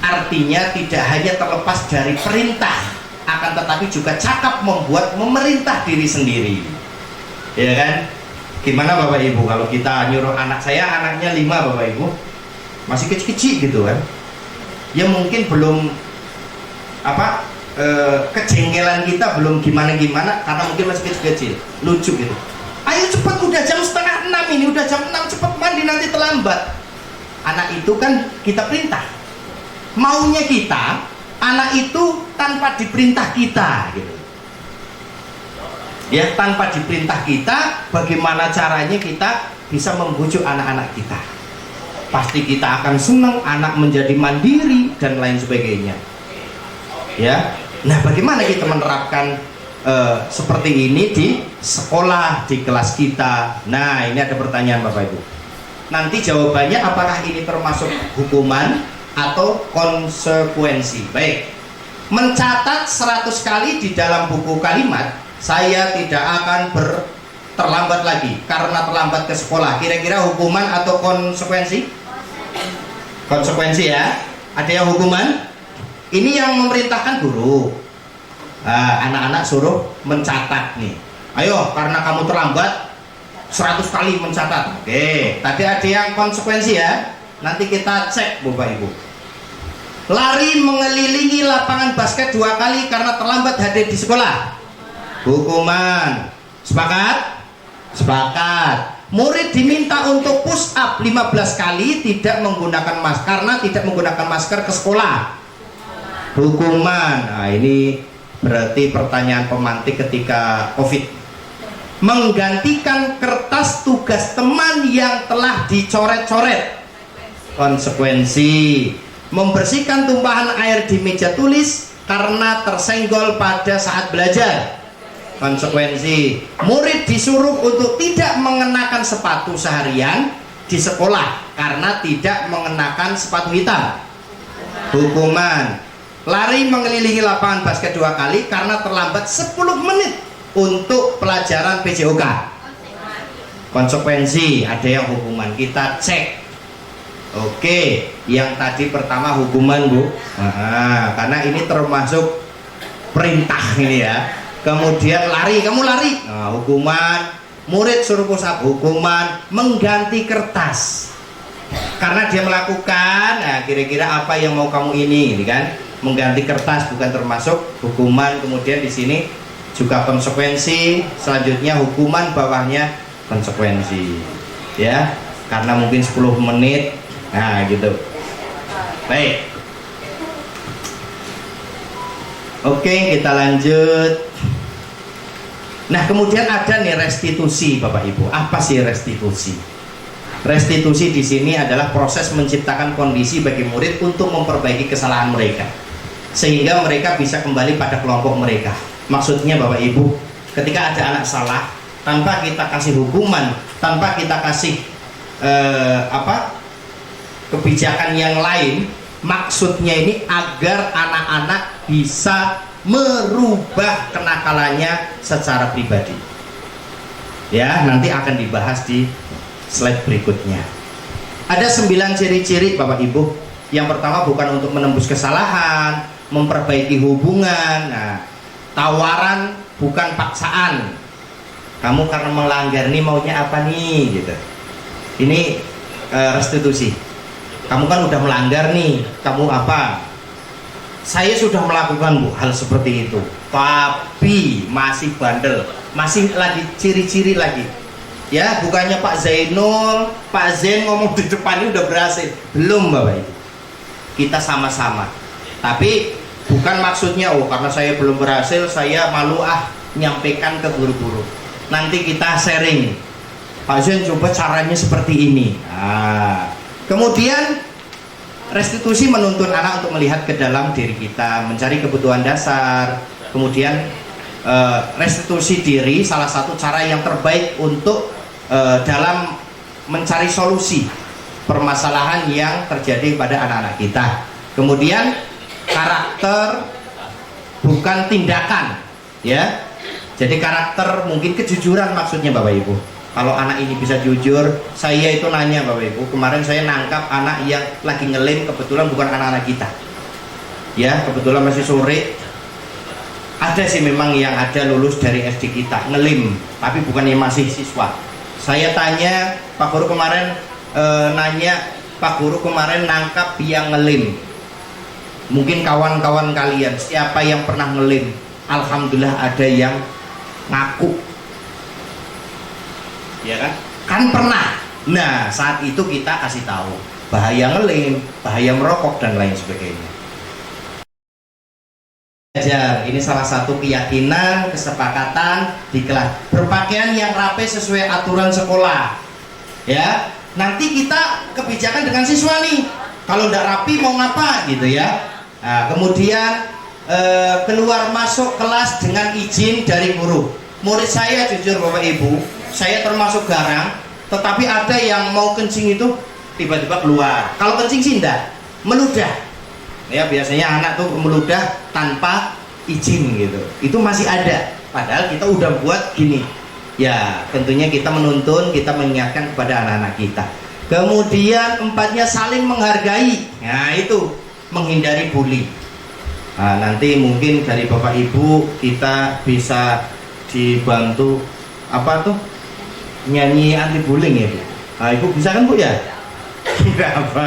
S1: artinya tidak hanya terlepas dari perintah, akan tetapi juga cakap memerintah diri sendiri. Ya kan? Gimana Bapak Ibu kalau kita nyuruh anak saya, anaknya 5 Bapak Ibu, masih kecil-kecil gitu kan, ya mungkin belum kejengkelan kita belum gimana-gimana karena mungkin masih kecil-kecil, lucu gitu. Ayo cepat, udah jam 5:30 ini, udah jam 6, cepat mandi nanti terlambat. Anak itu kan kita perintah. Maunya kita, anak itu tanpa diperintah kita gitu. Ya, tanpa diperintah kita, bagaimana caranya kita bisa membujuk anak-anak kita. pasti kita akan senang anak menjadi mandiri dan lain sebagainya. Ya, nah bagaimana kita menerapkan seperti ini di sekolah, di kelas kita? Nah, ini ada pertanyaan Bapak Ibu. Nanti jawabannya apakah ini termasuk hukuman atau konsekuensi. Baik, mencatat 100 kali di dalam buku kalimat, saya tidak akan terlambat lagi karena terlambat ke sekolah. Kira-kira hukuman atau konsekuensi? Konsekuensi ya. Ada yang hukuman? Ini yang memerintahkan guru. Anak-anak suruh mencatat nih. Ayo, karena kamu terlambat 100 kali mencatat. Oke, tapi ada yang konsekuensi ya. Nanti kita cek Bapak Ibu. Lari mengelilingi lapangan basket 2 kali karena terlambat hadir di sekolah. Hukuman. Sepakat? Sepakat. Murid diminta untuk push up 15 kali tidak menggunakan masker karena tidak menggunakan masker ke sekolah. Hukuman. Nah, ini berarti pertanyaan pemantik ketika COVID. Menggantikan kertas tugas teman yang telah dicoret-coret. Konsekuensi. Membersihkan tumpahan air di meja tulis karena tersenggol pada saat belajar. Konsekuensi. Murid disuruh untuk tidak mengenakan sepatu seharian di sekolah karena tidak mengenakan sepatu hitam. Hukuman. Lari mengelilingi lapangan basket 2 kali karena terlambat 10 menit untuk pelajaran PJOK. Konsekuensi. Ada yang hukuman, kita cek. Oke, yang tadi pertama hukuman Bu. Karena ini termasuk perintah ini ya. Kemudian lari, kamu lari, nah, hukuman. Murid suruh push up, hukuman. Mengganti kertas karena dia melakukan, nah kira-kira apa yang mau kamu ini kan? Mengganti kertas bukan termasuk hukuman. Kemudian di sini juga konsekuensi. Selanjutnya hukuman, bawahnya konsekuensi ya, karena mungkin 10 menit. Nah gitu. Baik, oke, kita lanjut. Nah kemudian ada nih restitusi Bapak Ibu. Apa sih restitusi? Restitusi di sini adalah proses menciptakan kondisi bagi murid untuk memperbaiki kesalahan mereka sehingga mereka bisa kembali pada kelompok mereka. Maksudnya Bapak Ibu, ketika ada anak salah, tanpa kita kasih hukuman, tanpa kita kasih kebijakan yang lain, maksudnya ini agar anak-anak bisa merubah kenakalannya secara pribadi. Ya, nanti akan dibahas di slide berikutnya. Ada 9 ciri-ciri Bapak Ibu. Yang pertama, bukan untuk menembus kesalahan, memperbaiki hubungan. Nah, tawaran bukan paksaan. Kamu karena melanggar nih maunya apa nih gitu. Ini restitusi. Kamu kan udah melanggar nih, kamu apa? Saya sudah melakukan Bu hal seperti itu, tapi masih bandel, masih lagi ciri-ciri lagi. Ya, bukannya Pak Zainul, Pak Zain ngomong di depan ini udah berhasil. Belum Bapak Ibu. Kita sama-sama. Tapi bukan maksudnya karena saya belum berhasil saya malu nyampaikan ke guru-guru. Nanti kita sharing. Pak Zain coba caranya seperti ini. Nah, kemudian restitusi menuntun anak untuk melihat ke dalam diri kita, mencari kebutuhan dasar. Kemudian restitusi diri salah satu cara yang terbaik untuk dalam mencari solusi permasalahan yang terjadi pada anak-anak kita. Kemudian karakter bukan tindakan, ya. Jadi karakter mungkin kejujuran maksudnya Bapak Ibu. Kalau anak ini bisa jujur, saya itu nanya Bapak Ibu, kemarin saya nangkap anak yang lagi ngelim, kebetulan bukan anak-anak kita. Ya, kebetulan masih sore. Ada sih memang yang ada lulus dari SD kita, ngelim, tapi bukan yang masih siswa. Saya tanya, Pak Guru kemarin nanya, Pak Guru kemarin nangkap yang ngelim. Mungkin kawan-kawan kalian, siapa yang pernah ngelim? Alhamdulillah ada yang ngaku. Ya kan? Kan pernah. Nah, saat itu kita kasih tahu bahaya ngelim, bahaya merokok dan lain sebagainya. Ini salah satu keyakinan, kesepakatan di kelas. Berpakaian yang rapi sesuai aturan sekolah. Ya, nanti kita kebijakan dengan siswa nih, kalau nggak rapi mau ngapa gitu ya. Nah, kemudian keluar masuk kelas dengan izin dari guru. Murid saya jujur Bapak Ibu, saya termasuk garang, tetapi ada yang mau kencing itu tiba-tiba keluar. Kalau kencing sih enggak, meludah. Ya biasanya anak tuh meludah tanpa izin gitu. Itu masih ada. Padahal kita udah buat gini. Ya tentunya kita menuntun, kita mengingatkan kepada anak-anak kita. Kemudian empatnya saling menghargai. Nah itu menghindari bully. Nah, nanti mungkin dari Bapak Ibu kita bisa dibantu apa tuh nyanyi anti bullying ya Bu. Nah, Ibu bisa kan Bu ya? Tidak apa.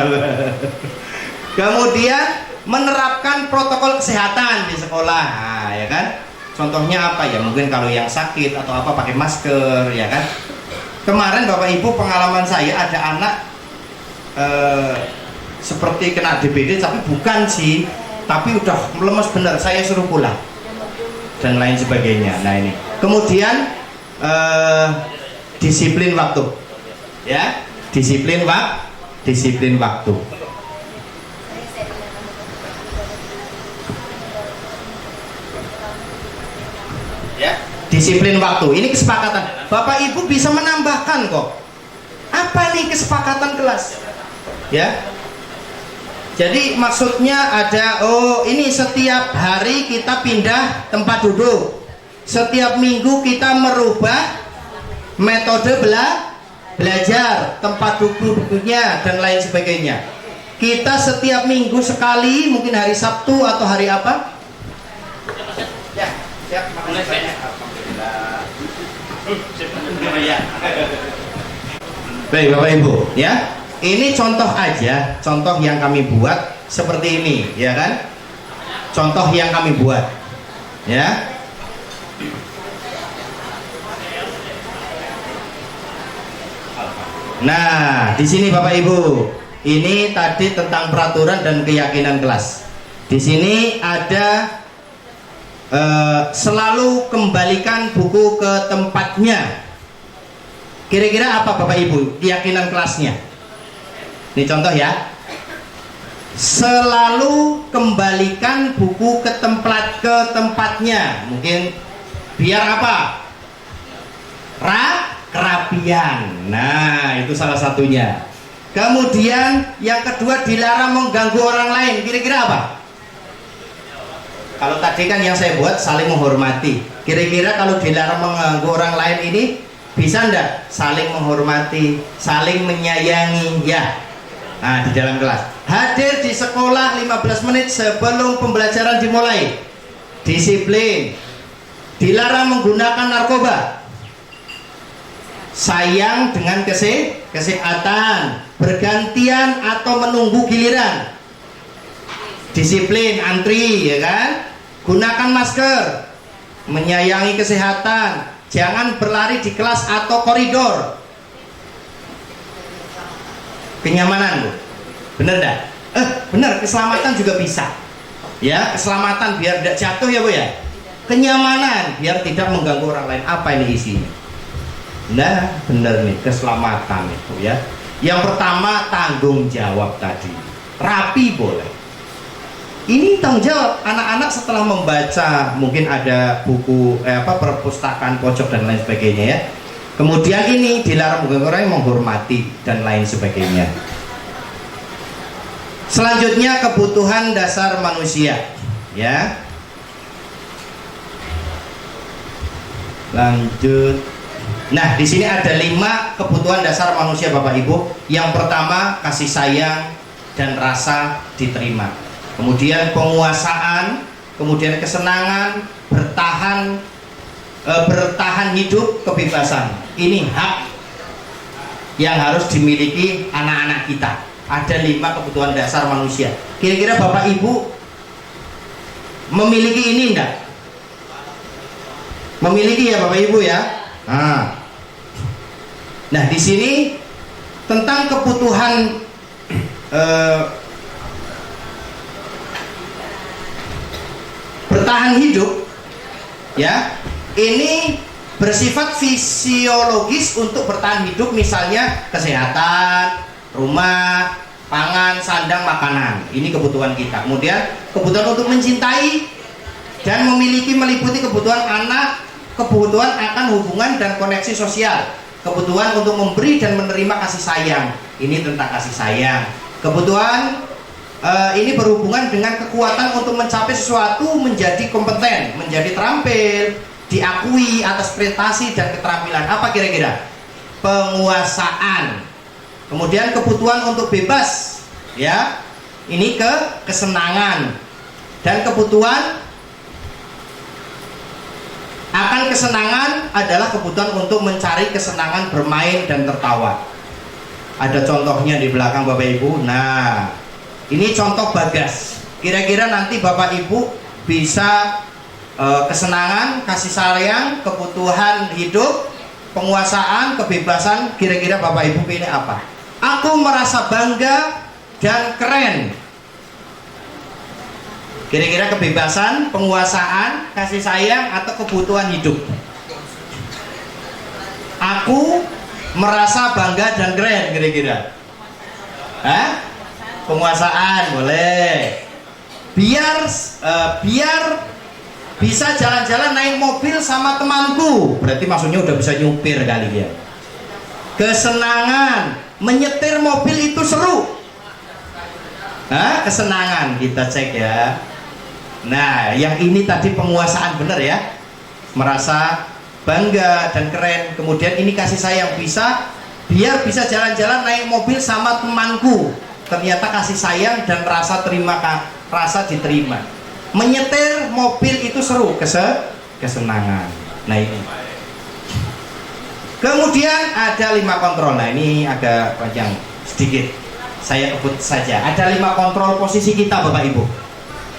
S1: Kemudian menerapkan protokol kesehatan di sekolah, nah, ya kan? Contohnya apa ya? Mungkin kalau yang sakit atau apa pakai masker, ya kan? Kemarin Bapak Ibu pengalaman saya ada anak seperti kena DBD, tapi bukan sih. Tapi udah lemes bener, saya suruh pulang dan lain sebagainya. Nah ini kemudian disiplin waktu ya, disiplin waktu ya, disiplin waktu. Ini kesepakatan Bapak Ibu bisa menambahkan kok. Apa nih kesepakatan kelas ya? Jadi maksudnya ada, oh ini setiap hari kita pindah tempat duduk, setiap minggu kita merubah metode belajar, tempat duduknya dan lain sebagainya. Kita setiap minggu sekali, mungkin hari Sabtu atau hari apa? Ya, siap. Baik Bapak Ibu, ya. Ini contoh aja, contoh yang kami buat seperti ini, ya kan? Contoh yang kami buat, ya. Nah, di sini Bapak Ibu, ini tadi tentang peraturan dan keyakinan kelas. Di sini ada selalu kembalikan buku ke tempatnya. Kira-kira apa Bapak Ibu keyakinan kelasnya? Ini contoh ya. Selalu kembalikan buku ke tempatnya. Mungkin biar apa? Kerapian. Nah, itu salah satunya. Kemudian yang kedua, dilarang mengganggu orang lain. Kira-kira apa? Kalau tadi kan yang saya buat saling menghormati. Kira-kira kalau dilarang mengganggu orang lain ini bisa enggak? Saling menghormati, saling menyayangi ya. Nah, di dalam kelas hadir di sekolah 15 menit sebelum pembelajaran dimulai. Disiplin. Dilarang menggunakan narkoba. Sayang dengan kesehatan. Bergantian atau menunggu giliran. Disiplin, antri ya kan. Gunakan masker. Menyayangi kesehatan. Jangan berlari di kelas atau koridor. Kenyamanan Bu, bener dah? Bener, keselamatan juga bisa ya, keselamatan biar tidak jatuh ya Bu ya. Kenyamanan biar tidak mengganggu orang lain. Apa ini isinya? Nah bener nih, keselamatan itu ya. Yang pertama tanggung jawab tadi, rapi boleh. Ini tanggung jawab anak-anak setelah membaca, mungkin ada buku perpustakaan pojok dan lain sebagainya ya. Kemudian ini dilarang mengganggu orang yang menghormati dan lain sebagainya. Selanjutnya kebutuhan dasar manusia, ya. Lanjut. Nah, di sini ada 5 kebutuhan dasar manusia Bapak Ibu. Yang pertama kasih sayang dan rasa diterima. Kemudian penguasaan, kemudian kesenangan, bertahan hidup, kebebasan. Ini hak yang harus dimiliki anak-anak kita. Ada 5 kebutuhan dasar manusia. Kira-kira Bapak Ibu memiliki ini enggak? Memiliki ya Bapak Ibu ya. Nah di sini tentang kebutuhan bertahan hidup ya. Ini bersifat fisiologis untuk bertahan hidup, misalnya kesehatan, rumah, pangan, sandang, makanan. Ini kebutuhan kita. Kemudian kebutuhan untuk mencintai dan memiliki meliputi kebutuhan anak, kebutuhan akan hubungan dan koneksi sosial, kebutuhan untuk memberi dan menerima kasih sayang. Ini tentang kasih sayang. Kebutuhan ini berhubungan dengan kekuatan untuk mencapai sesuatu, menjadi kompeten, menjadi terampil, diakui atas prestasi dan keterampilan. Apa kira-kira? Penguasaan. Kemudian kebutuhan untuk bebas, ya, ini kesenangan. Dan kebutuhan akan kesenangan adalah kebutuhan untuk mencari kesenangan, bermain dan tertawa. Ada contohnya di belakang Bapak Ibu. Nah, ini contoh Bagas. Kira-kira nanti Bapak Ibu bisa kesenangan, kasih sayang, kebutuhan hidup, penguasaan, kebebasan. Kira-kira Bapak Ibu pilih apa? Aku merasa bangga dan keren. Kira-kira kebebasan, penguasaan, kasih sayang, atau kebutuhan hidup? Aku merasa bangga dan keren, kira-kira. Hah? Penguasaan, boleh. Biar bisa jalan-jalan naik mobil sama temanku, berarti maksudnya udah bisa nyupir kali ya. Kesenangan, menyetir mobil itu seru. Nah, kesenangan kita cek ya. Nah, yang ini tadi penguasaan, bener ya, merasa bangga dan keren. Kemudian ini kasih sayang, biar bisa jalan-jalan naik mobil sama temanku, ternyata kasih sayang dan rasa diterima. Menyetir mobil itu seru, kesenangan. Nah ini. Kemudian ada 5 kontrol. Nah ini agak panjang sedikit, saya kebut saja. Ada 5 kontrol posisi kita Bapak Ibu.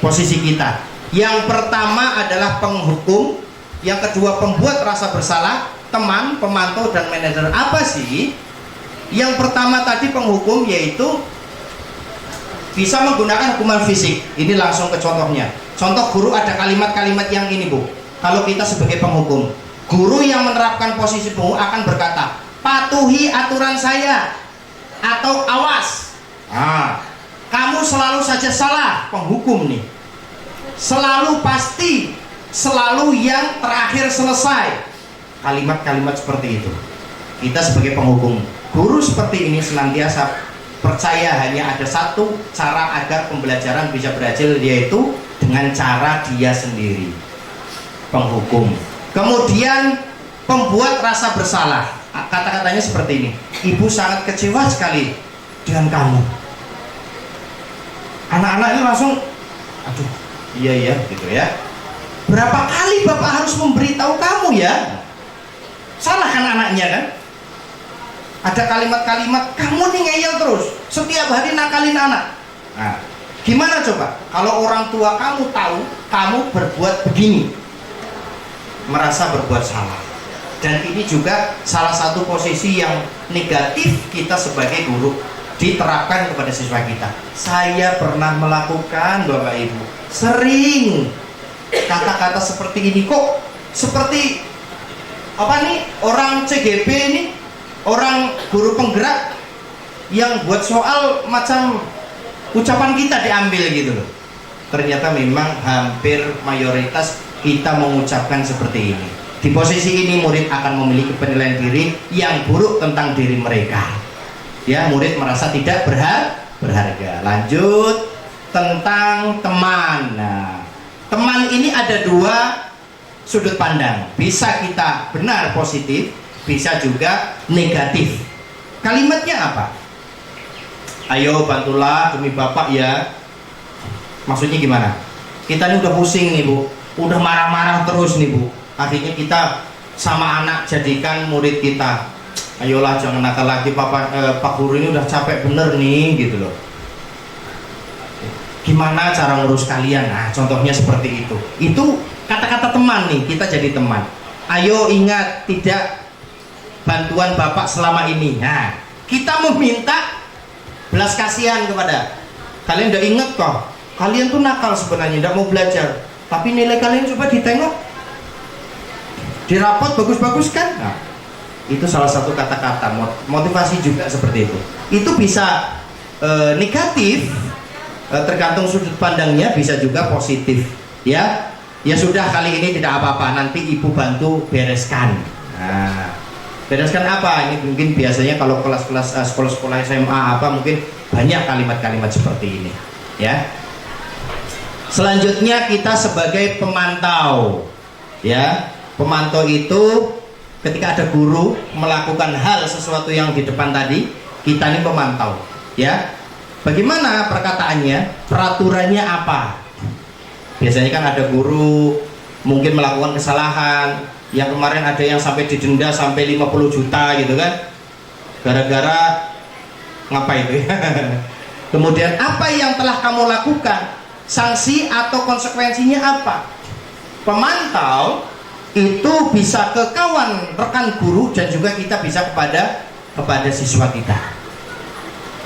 S1: Posisi kita. Yang pertama adalah penghukum, yang kedua pembuat rasa bersalah, teman, pemantau dan manajer. Apa sih? Yang pertama tadi penghukum, yaitu bisa menggunakan hukuman fisik. Ini langsung ke contohnya. Contoh guru, ada kalimat-kalimat yang ini Bu. Kalau kita sebagai penghukum, guru yang menerapkan posisi penghukum akan berkata, patuhi aturan saya, atau awas. Nah, kamu selalu saja salah, penghukum nih. Selalu pasti, selalu yang terakhir selesai. Kalimat-kalimat seperti itu. Kita sebagai penghukum, guru seperti ini senantiasa percaya hanya ada satu cara agar pembelajaran bisa berhasil, yaitu dengan cara dia sendiri, penghukum. Kemudian pembuat rasa bersalah, kata-katanya seperti ini, ibu sangat kecewa sekali dengan kamu. Anak-anak ini langsung, aduh, iya gitu ya. Berapa kali bapak harus memberitahu kamu ya? Salah kan anaknya kan? Ada kalimat-kalimat, kamu nih ngeyel terus, setiap hari nakalin anak. Nah, gimana coba kalau orang tua kamu tahu kamu berbuat begini, merasa berbuat salah. Dan ini juga salah satu posisi yang negatif kita sebagai guru, diterapkan kepada siswa kita. Saya pernah melakukan Bapak Ibu, sering kata-kata seperti ini. Kok seperti apa nih, orang CGP ini, orang guru penggerak yang buat soal macam ucapan kita diambil gitu loh. Ternyata memang hampir mayoritas kita mengucapkan seperti ini. Di posisi ini murid akan memiliki penilaian diri yang buruk tentang diri mereka. Ya, murid merasa tidak berharga. Lanjut, tentang teman. Nah, teman ini ada 2 sudut pandang. Bisa kita benar positif, bisa juga negatif. Kalimatnya apa? Ayo bantulah demi bapak ya. Maksudnya gimana? Kita ini udah pusing nih Bu, udah marah-marah terus nih Bu. Akhirnya kita sama anak jadikan murid kita, ayolah jangan nakal lagi Pak Guru ini udah capek bener nih gitu loh. Gimana cara ngurus kalian? Nah contohnya seperti itu. Itu kata-kata teman nih, kita jadi teman. Ayo ingat, tidak bantuan bapak selama ini. Nah kita meminta belas kasihan kepada kalian. Udah inget kok, kalian tuh nakal sebenarnya, tidak mau belajar, tapi nilai kalian coba ditengok. di rapot bagus-bagus kan? Nah, itu salah satu kata-kata motivasi juga seperti itu. Itu bisa negatif, tergantung sudut pandangnya, bisa juga positif. Ya, ya sudah, kali ini tidak apa-apa, nanti ibu bantu bereskan. Nah, bereskan apa? Ini mungkin biasanya kalau kelas-kelas sekolah-sekolah SMA apa mungkin banyak kalimat-kalimat seperti ini. Ya. Selanjutnya kita sebagai pemantau. Ya, pemantau itu ketika ada guru melakukan hal sesuatu yang di depan tadi, kita ini pemantau. Ya, bagaimana perkataannya, peraturannya apa? Biasanya kan ada guru mungkin melakukan kesalahan, yang kemarin ada yang sampai didenda sampai 50 juta gitu kan, gara-gara ngapa itu ya? Kemudian apa yang telah kamu lakukan, sanksi atau konsekuensinya apa? Pemantau itu bisa ke kawan, rekan guru, dan juga kita bisa kepada siswa kita.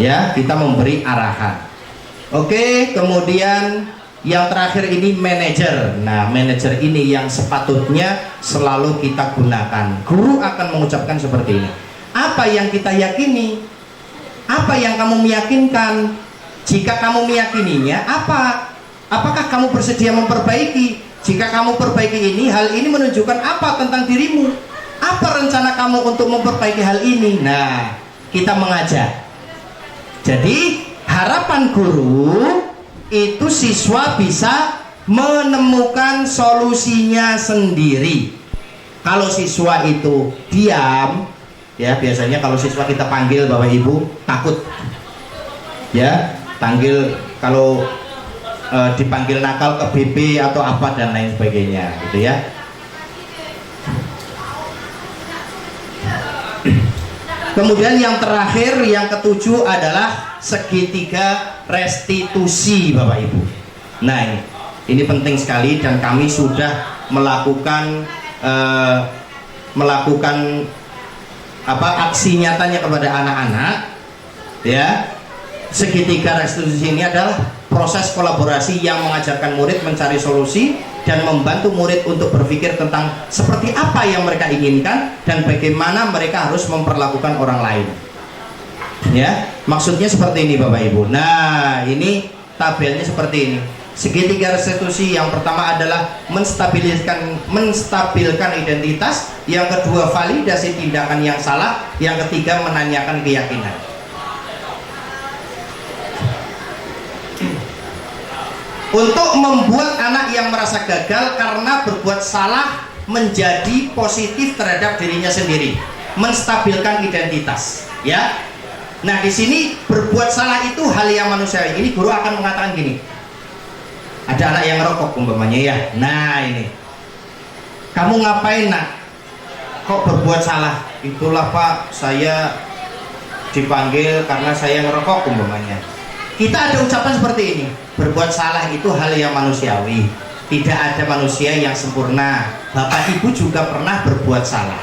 S1: Ya, kita memberi arahan. Oke, kemudian yang terakhir ini manajer. Nah, manajer ini yang sepatutnya selalu kita gunakan. Guru akan mengucapkan seperti ini. Apa yang kita yakini? Apa yang kamu meyakinkan? Jika kamu meyakininya, apakah kamu bersedia memperbaiki? Jika kamu perbaiki ini, hal ini menunjukkan apa tentang dirimu? Apa rencana kamu untuk memperbaiki hal ini? Nah, kita mengajak. Jadi harapan guru itu siswa bisa menemukan solusinya sendiri. Kalau siswa itu diam, ya biasanya kalau siswa kita panggil Bapak Ibu takut. Ya, panggil kalau dipanggil nakal ke BP atau apa dan lain sebagainya, gitu ya. Kemudian yang terakhir, yang ketujuh adalah segitiga restitusi, Bapak Ibu. Nah, ini penting sekali dan kami sudah melakukan aksi nyatanya kepada anak-anak. Ya, segitiga restitusi ini adalah proses kolaborasi yang mengajarkan murid mencari solusi dan membantu murid untuk berpikir tentang seperti apa yang mereka inginkan dan bagaimana mereka harus memperlakukan orang lain. Ya, maksudnya seperti ini Bapak Ibu. Nah, ini tabelnya seperti ini. Segitiga restitusi yang pertama adalah menstabilkan identitas, yang kedua validasi tindakan yang salah, yang ketiga menanyakan keyakinan. Untuk membuat anak yang merasa gagal karena berbuat salah menjadi positif terhadap dirinya sendiri, menstabilkan identitas, ya. Nah, di sini berbuat salah itu hal yang manusiawi. Ini guru akan mengatakan gini, ada anak yang ngerokok umpamanya ya. Nah, ini kamu ngapain nak? Kok berbuat salah? Itulah Pak, saya dipanggil karena saya ngerokok umpamanya. Kita ada ucapan seperti ini, berbuat salah itu hal yang manusiawi, tidak ada manusia yang sempurna. Bapak Ibu juga pernah berbuat salah.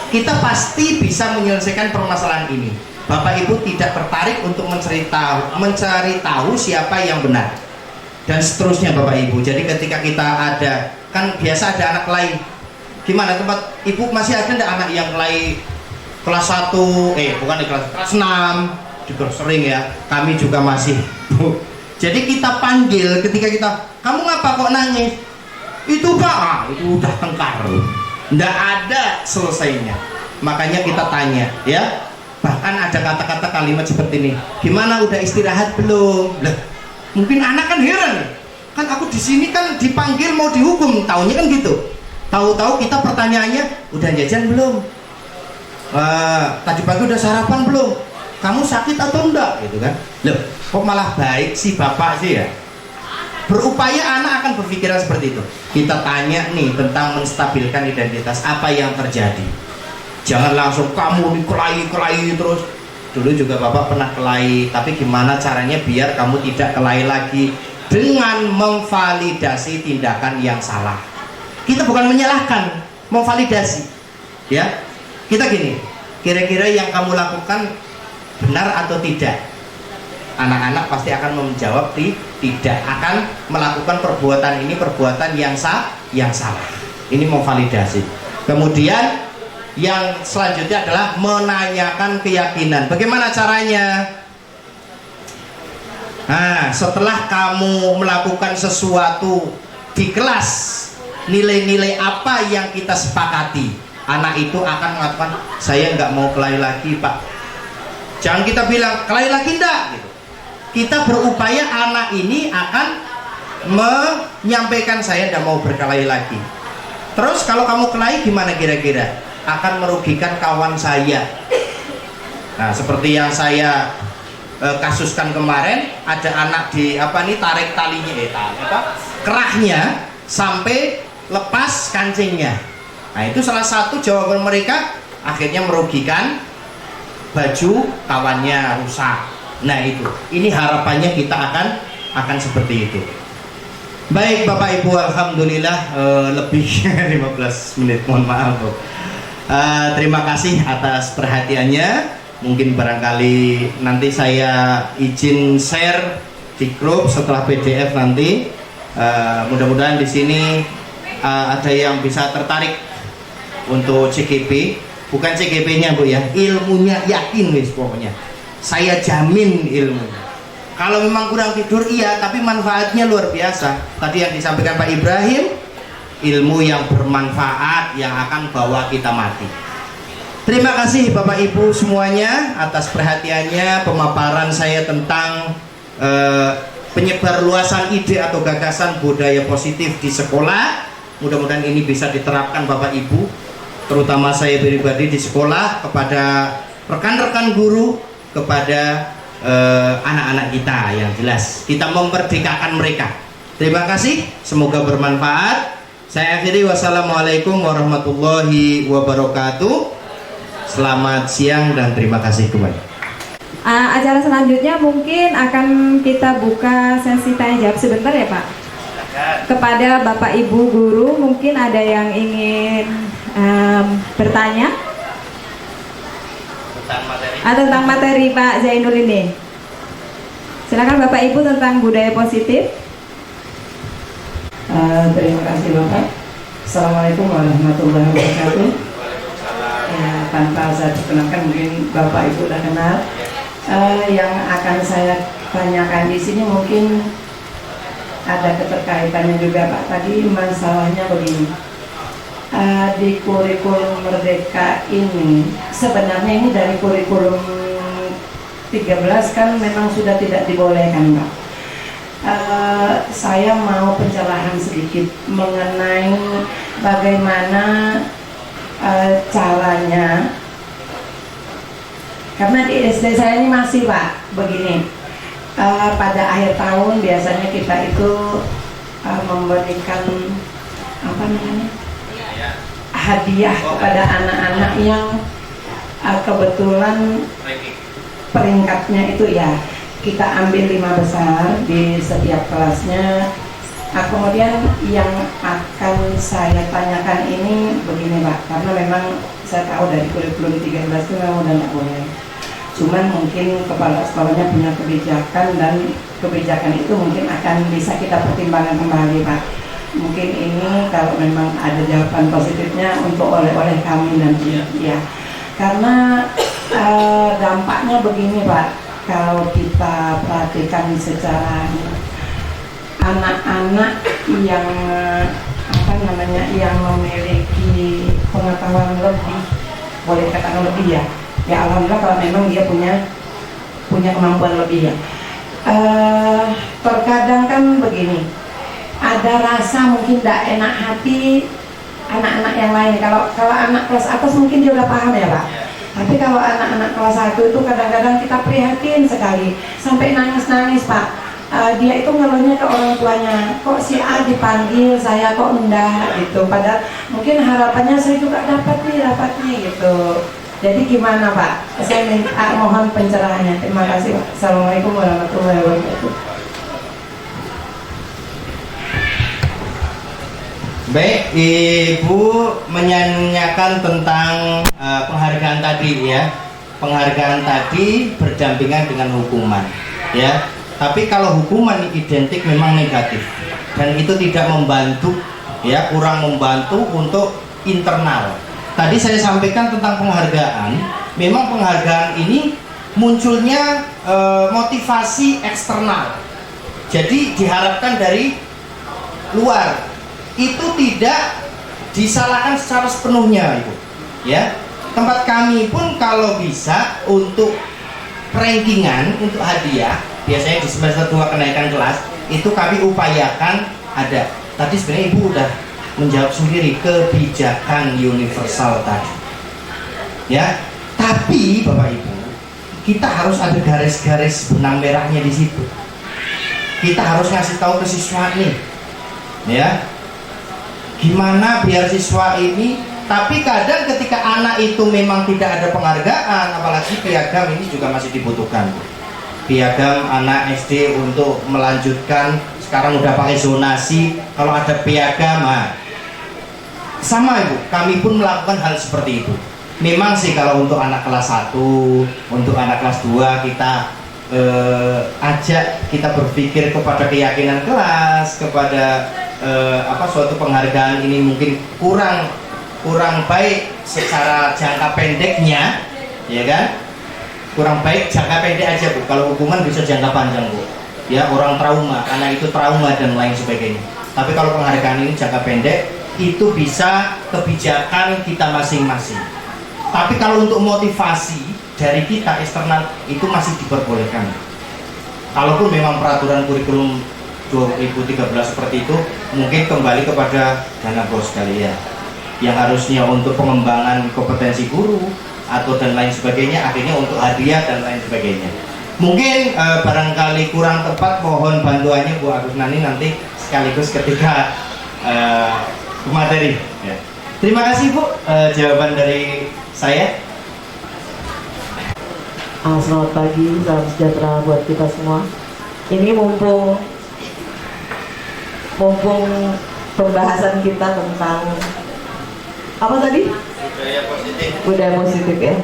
S1: Kita pasti bisa menyelesaikan permasalahan ini. Bapak Ibu tidak tertarik untuk mencari tahu siapa yang benar dan seterusnya Bapak Ibu. Jadi ketika kita ada, kan biasa ada anak lain, gimana tempat Ibu masih ada enggak anak yang lain kelas 1, bukan di kelas 6, juga sering ya, kami juga masih. Jadi kita panggil ketika kita, kamu ngapa kok nangis? Itu Pak, itu udah tengkar, nggak ada selesainya. Makanya kita tanya, ya. Bahkan ada kata-kata kalimat seperti ini, gimana udah istirahat belum? Lah, mungkin anak kan heran, kan aku di sini kan dipanggil mau dihukum, taunya kan gitu. Tahu-tahu kita pertanyaannya, udah jajan belum? Tadi pagi udah sarapan belum? Kamu sakit atau enggak gitu kan? Loh, kok malah baik si bapak sih ya? Berupaya anak akan berpikiran seperti itu. Kita tanya nih tentang menstabilkan identitas, apa yang terjadi. Jangan langsung kamu dikelahi terus. Dulu juga bapak pernah kelahi, tapi gimana caranya biar kamu tidak kelahi lagi? Dengan memvalidasi tindakan yang salah. Kita bukan menyalahkan, memvalidasi. Ya, kita gini, kira-kira yang kamu lakukan benar atau tidak? Anak-anak pasti akan menjawab tidak, akan melakukan perbuatan ini perbuatan yang salah. Ini memvalidasi. Kemudian yang selanjutnya adalah menanyakan keyakinan. Bagaimana caranya? Nah, setelah kamu melakukan sesuatu di kelas, nilai-nilai apa yang kita sepakati, anak itu akan mengatakan, saya nggak mau kelahi lagi Pak. Jangan kita bilang kelahi lagi enggak gitu. Kita berupaya anak ini akan menyampaikan saya tidak mau berkelahi lagi. Terus kalau kamu kelahi gimana kira-kira? Akan merugikan kawan saya. Nah, seperti yang saya kasuskan kemarin, ada anak di tarik talinya kerahnya sampai lepas kancingnya. Nah, itu salah satu jawaban mereka, akhirnya merugikan baju kawannya rusak. Nah, ini harapannya kita akan seperti itu. Baik Bapak Ibu, alhamdulillah lebih 15 menit, mohon maaf. Terima kasih atas perhatiannya. Mungkin barangkali nanti saya izin share di grup setelah PDF nanti. Mudah-mudahan di sini ada yang bisa tertarik untuk CGP. Bukan CGP-nya Bu ya, ilmunya yakin wis pokoknya. Saya jamin ilmunya. Kalau memang kurang tidur iya, tapi manfaatnya luar biasa. Tadi yang disampaikan Pak Ibrahim, ilmu yang bermanfaat yang akan bawa kita mati. Terima kasih Bapak Ibu semuanya atas perhatiannya, pemaparan saya tentang penyebar luasan ide atau gagasan budaya positif di sekolah. Mudah-mudahan ini bisa diterapkan Bapak Ibu, terutama saya pribadi di sekolah, kepada rekan-rekan guru, kepada anak-anak kita. Yang jelas kita memerdekakan mereka. Terima kasih, semoga bermanfaat. Saya akhiri, wassalamualaikum warahmatullahi wabarakatuh. Selamat siang dan terima kasih kembali.
S3: Acara selanjutnya mungkin akan kita buka sesi tanya jawab sebentar ya Pak. Kepada Bapak Ibu guru, mungkin ada yang ingin bertanya tentang materi Pak Zainul ini. Silakan Bapak Ibu tentang budaya positif.
S7: Terima kasih Bapak. Assalamualaikum warahmatullahi wabarakatuh. Ya, tanpa saya perkenalkan mungkin Bapak Ibu sudah kenal. Yang akan saya tanyakan di sini mungkin ada keterkaitannya juga Pak. Tadi masalahnya begini. Di kurikulum Merdeka ini sebenarnya ini dari kurikulum 13 kan memang sudah tidak dibolehkan Pak. Saya mau pencerahan sedikit mengenai bagaimana caranya, karena di SD saya ini masih Pak begini, pada akhir tahun biasanya kita itu memberikan hadiah kepada anak-anak yang kebetulan peringkatnya itu ya kita ambil 5 besar di setiap kelasnya. Kemudian yang akan saya tanyakan ini begini Pak, karena memang saya tahu dari kurikulum 13 itu memang udah nggak boleh. Cuman mungkin kepala sekolahnya punya kebijakan, dan kebijakan itu mungkin akan bisa kita pertimbangkan kembali Pak. Mungkin ini kalau memang ada jawaban positifnya untuk oleh kami nanti ya. Karena dampaknya begini Pak, kalau kita perhatikan secara anak-anak yang yang memiliki pengetahuan lebih, boleh katakan lebih ya alhamdulillah kalau memang dia punya kemampuan lebih ya. Terkadang kan begini, ada rasa mungkin tidak enak hati anak-anak yang lain. Kalau anak kelas atas mungkin dia udah paham ya Pak. Tapi kalau anak-anak kelas 1 itu kadang-kadang kita prihatin sekali sampai nangis-nangis Pak. Dia itu ngeluhnya ke orang tuanya, kok si A dipanggil, saya kok enggak gitu. Padahal mungkin harapannya saya juga dapat nih gitu. Jadi gimana Pak? Saya mohon pencerahannya. Terima kasih Pak. Assalamualaikum warahmatullahi wabarakatuh.
S1: Baik, Ibu menyanyikan tentang penghargaan tadi ya. Penghargaan tadi berdampingan dengan hukuman ya. Tapi kalau hukuman identik memang negatif dan itu tidak membantu ya, kurang membantu untuk internal. Tadi saya sampaikan tentang penghargaan. Memang penghargaan ini munculnya motivasi eksternal. Jadi diharapkan dari luar. Itu tidak disalahkan secara sepenuhnya, Ibu. Ya. Tempat kami pun kalau bisa untuk rankingan, untuk hadiah, biasanya di semester 2 kenaikan kelas, itu kami upayakan ada. Tadi sebenarnya Ibu udah menjawab sendiri, kebijakan universal tadi. Ya. Tapi Bapak Ibu, kita harus ada garis-garis benang merahnya di situ. Kita harus ngasih tahu ke siswa nih, ya, gimana biar siswa ini. Tapi kadang ketika anak itu memang tidak ada penghargaan, apalagi piagam ini juga masih dibutuhkan. Piagam anak SD untuk melanjutkan, sekarang udah pakai zonasi. Kalau ada piagam, sama Ibu, kami pun melakukan hal seperti itu. Memang sih kalau untuk anak kelas 1, untuk anak kelas 2 kita ajak, kita berpikir kepada keyakinan kelas, kepada suatu penghargaan ini mungkin kurang baik secara jangka pendeknya, ya kan? Kurang baik jangka pendek aja Bu. Kalau hukuman bisa jangka panjang Bu. Ya, orang trauma, anak itu trauma dan lain sebagainya. Tapi kalau penghargaan ini jangka pendek, itu bisa kebijakan kita masing-masing. Tapi kalau untuk motivasi dari kita eksternal itu masih diperbolehkan. Kalaupun memang peraturan kurikulum 2013 seperti itu, mungkin kembali kepada dana bos kali ya, yang harusnya untuk pengembangan kompetensi guru atau dan lain sebagainya, akhirnya untuk hadiah dan lain sebagainya. Mungkin barangkali kurang tepat, mohon bantuannya Bu Agus Nani nanti sekaligus ketika materi. Ya. Terima kasih Bu, jawaban dari saya.
S8: Selamat pagi, salam sejahtera buat kita semua. Ini mumpung pembahasan kita tentang apa tadi? Budaya positif ya.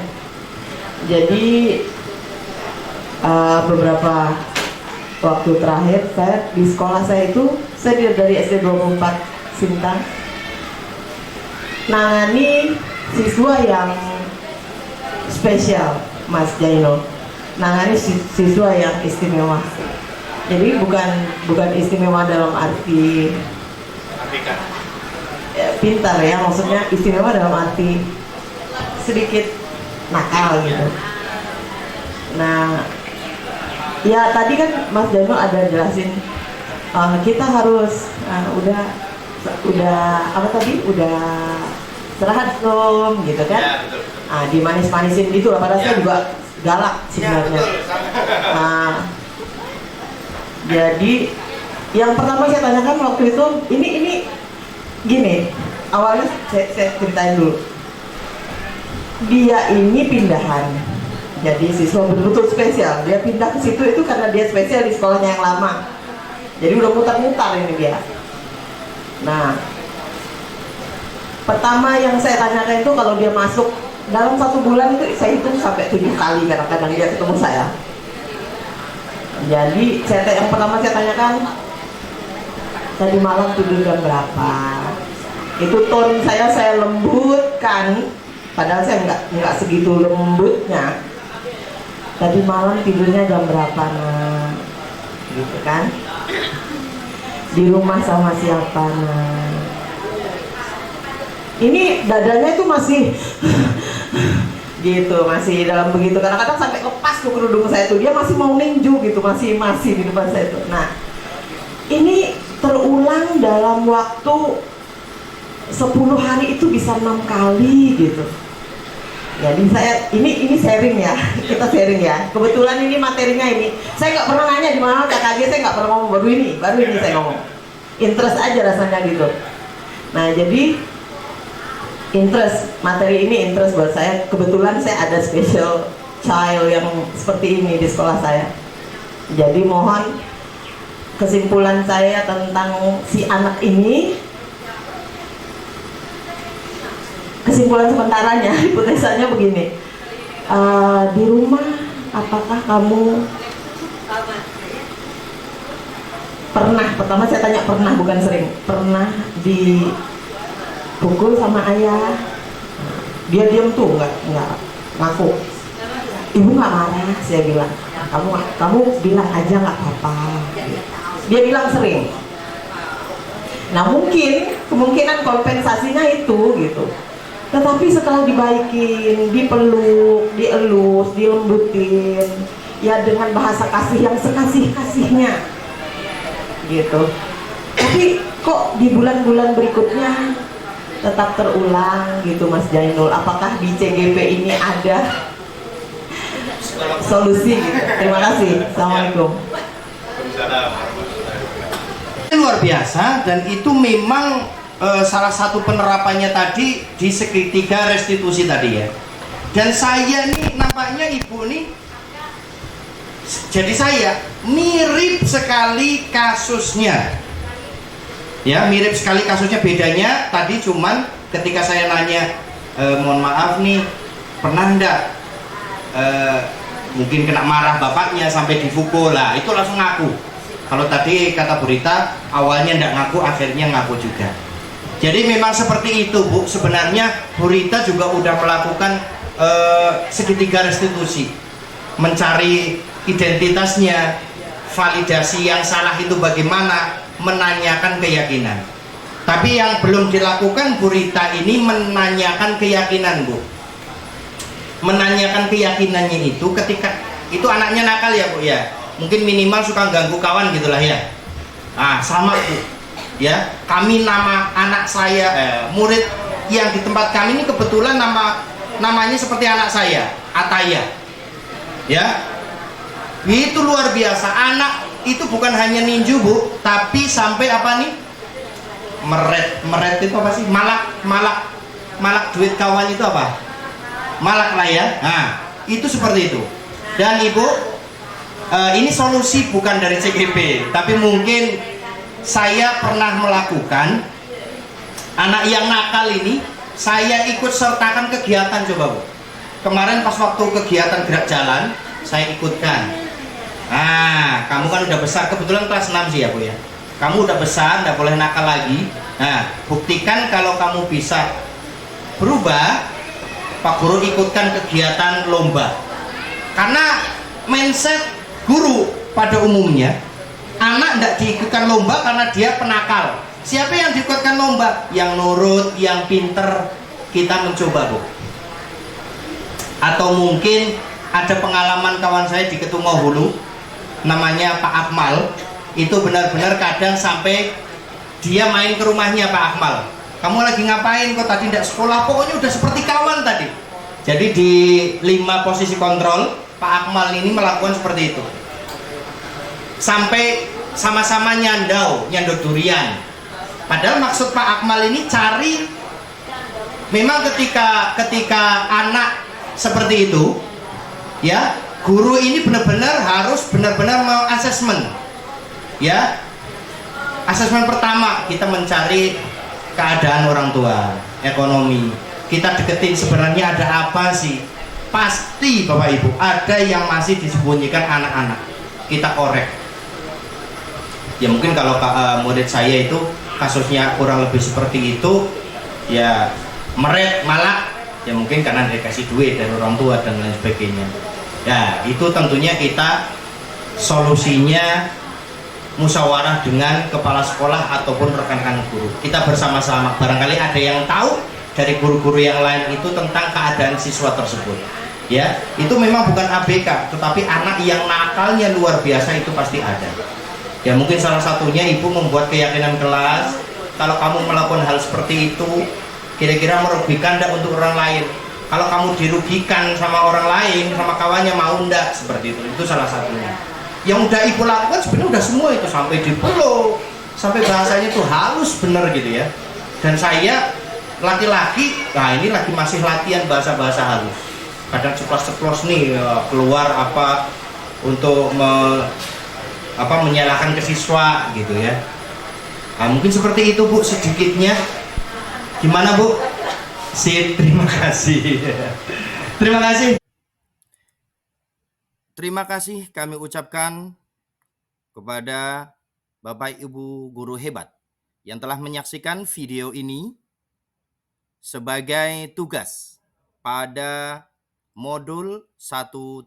S8: Jadi beberapa waktu terakhir saya di sekolah saya dari SD 24 Sintang nangani siswa yang spesial, Mas Jaino, nangani siswa yang istimewa. Jadi bukan istimewa dalam arti pintar ya, maksudnya istimewa dalam arti sedikit nakal gitu. Nah, ya tadi kan Mas Jaino ada jelasin kita harus udah apa tadi, udah istirahat belum gitu kan? Ya, betul. Dimanis-manisin gitu lah, padahal saya juga galak sebenarnya. Jadi yang pertama saya tanyakan waktu itu, ini gini, awalnya saya ceritain dulu. Dia ini pindahan, jadi siswa betul-betul spesial. Dia pindah ke situ itu karena dia spesial di sekolahnya yang lama. Jadi udah mutar-mutar ini dia. Nah, pertama yang saya tanyakan itu kalau dia masuk dalam 1 bulan itu saya hitung sampai 7 kali kadang-kadang dia ketemu saya. Jadi yang pertama saya tanyakan, tadi malam tidur jam berapa? Itu tone saya lembutkan, padahal saya nggak segitu lembutnya. Tadi malam tidurnya jam berapa nah? Gitu kan? Di rumah sama siapa nah? Ini dadanya itu masih gitu, masih dalam begitu, kadang-kadang sampai lepas tuh kerudung saya tuh, dia masih mau ninju gitu, masih di depan saya tuh. Nah, ini terulang dalam waktu 10 hari itu bisa 6 kali gitu. Jadi saya ini sharing ya, kita sharing ya. Kebetulan ini materinya ini, saya nggak pernah nanya di mana KKJ, saya nggak pernah ngomong, baru ini saya ngomong. Interest aja rasanya gitu. Nah jadi materi ini interest buat saya. Kebetulan saya ada special child yang seperti ini di sekolah saya. Jadi mohon kesimpulan saya tentang si anak ini, kesimpulan sementaranya, hipotesanya begini. Di rumah apakah kamu pernah, pertama saya tanya pernah bukan sering, pernah pukul sama ayah. Dia diam tuh, nggak ngaku. Ibu nggak marah, saya bilang. Kamu bilang aja nggak apa-apa. Dia bilang sering. Nah mungkin kemungkinan kompensasinya itu gitu. Tetapi setelah dibaikin, dipeluk, dielus, dilembutin, ya dengan bahasa kasih yang sekasih-kasihnya, gitu. Tapi kok di bulan-bulan berikutnya tetap terulang gitu Mas Jainul. Apakah di CGP ini ada solusi gitu? Terima kasih. Assalamualaikum.
S1: Luar biasa, dan itu memang salah satu penerapannya tadi di segitiga restitusi tadi ya. Dan saya nih nampaknya ibu nih, jadi saya mirip sekali kasusnya. Ya, mirip sekali kasusnya, bedanya tadi cuman ketika saya nanya, mohon maaf nih, pernah enggak mungkin kena marah bapaknya sampai dipukul, lah itu langsung ngaku. Kalau tadi kata Bu Rita, awalnya enggak ngaku, akhirnya ngaku juga. Jadi memang seperti itu Bu, sebenarnya Bu Rita juga udah melakukan segitiga restitusi, mencari identitasnya, validasi yang salah itu bagaimana, menanyakan keyakinan. Tapi yang belum dilakukan Bu Rita ini menanyakan keyakinan Bu. Menanyakan keyakinannya itu ketika itu anaknya nakal ya Bu ya. Mungkin minimal suka ganggu kawan gitulah ya. Ah sama Bu. Ya, kami nama anak saya murid yang di tempat kami ini kebetulan namanya seperti anak saya, Ataya. Ya. Itu luar biasa, anak itu bukan hanya ninju Bu, tapi sampai apa nih, meret itu apa sih, malak duit kawan itu apa, malak lah ya. Nah itu seperti itu. Dan Ibu, ini solusi bukan dari CGP, tapi mungkin saya pernah melakukan anak yang nakal ini, saya ikut sertakan kegiatan coba Bu. Kemarin pas waktu kegiatan gerak jalan saya ikutkan. Nah, kamu kan udah besar, kebetulan kelas 6 sih ya Bu ya. Kamu udah besar, nggak boleh nakal lagi. Nah, buktikan kalau kamu bisa berubah. Pak Guru ikutkan kegiatan lomba. Karena mindset guru pada umumnya, anak nggak diikutkan lomba karena dia penakal. Siapa yang diikutkan lomba? Yang nurut, yang pinter. Kita mencoba Bu. Atau mungkin ada pengalaman kawan saya di Ketungo Hulu, namanya Pak Akmal. Itu benar-benar kadang sampai dia main ke rumahnya Pak Akmal. Kamu lagi ngapain kok tadi tidak sekolah? Pokoknya udah seperti kawan tadi. Jadi di 5 posisi kontrol Pak Akmal ini melakukan seperti itu. Sampai sama-sama nyandau durian. Padahal maksud Pak Akmal ini cari, memang ketika anak seperti itu ya, guru ini benar-benar harus benar-benar mau-asesmen ya. Asesmen pertama, kita mencari keadaan orang tua, ekonomi, kita deketin sebenarnya ada apa sih. Pasti Bapak Ibu ada yang masih disembunyikan anak-anak, kita korek ya. Mungkin kalau murid saya itu kasusnya kurang lebih seperti itu ya, meret, malak ya, mungkin karena dikasih duit dari orang tua dan lain sebagainya. Ya itu tentunya kita solusinya musyawarah dengan kepala sekolah ataupun rekan-rekan guru. Kita bersama-sama, barangkali ada yang tahu dari guru-guru yang lain itu tentang keadaan siswa tersebut. Ya, itu memang bukan ABK, tetapi anak yang nakalnya luar biasa itu pasti ada. Ya mungkin salah satunya Ibu membuat keyakinan kelas, kalau kamu melakukan hal seperti itu kira-kira merugikan enggak untuk orang lain. Kalau kamu dirugikan sama orang lain, sama kawannya, mau enggak, seperti itu salah satunya. Yang udah Ibu lakukan sebenarnya udah semua itu, sampai dipeluk, sampai bahasanya itu halus bener gitu ya. Dan saya laki-laki, nah ini lagi masih latihan bahasa-bahasa halus. Kadang ceplos-ceplos nih keluar apa untuk menyalahkan ke siswa gitu ya. Nah, mungkin seperti itu Bu sedikitnya. Gimana Bu? Sip, terima kasih. Terima kasih. Terima kasih kami ucapkan kepada Bapak Ibu guru hebat yang telah menyaksikan video ini. sebagai tugas pada modul 1.4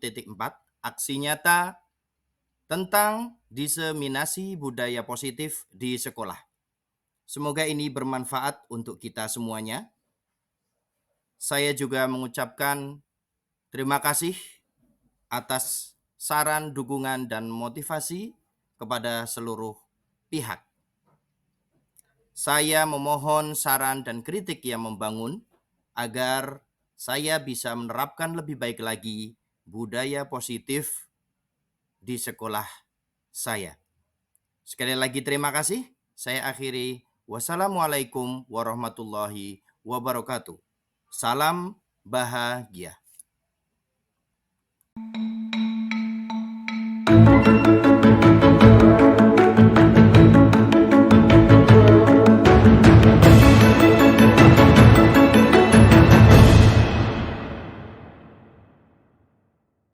S1: aksi nyata tentang diseminasi budaya positif di sekolah. Semoga ini bermanfaat untuk kita semuanya. Saya juga mengucapkan terima kasih atas saran, dukungan, dan motivasi kepada seluruh pihak. Saya memohon saran dan kritik yang membangun agar saya bisa menerapkan lebih baik lagi budaya positif di sekolah saya. Sekali lagi terima kasih. Saya akhiri. Wassalamualaikum warahmatullahi wabarakatuh. Salam bahagia.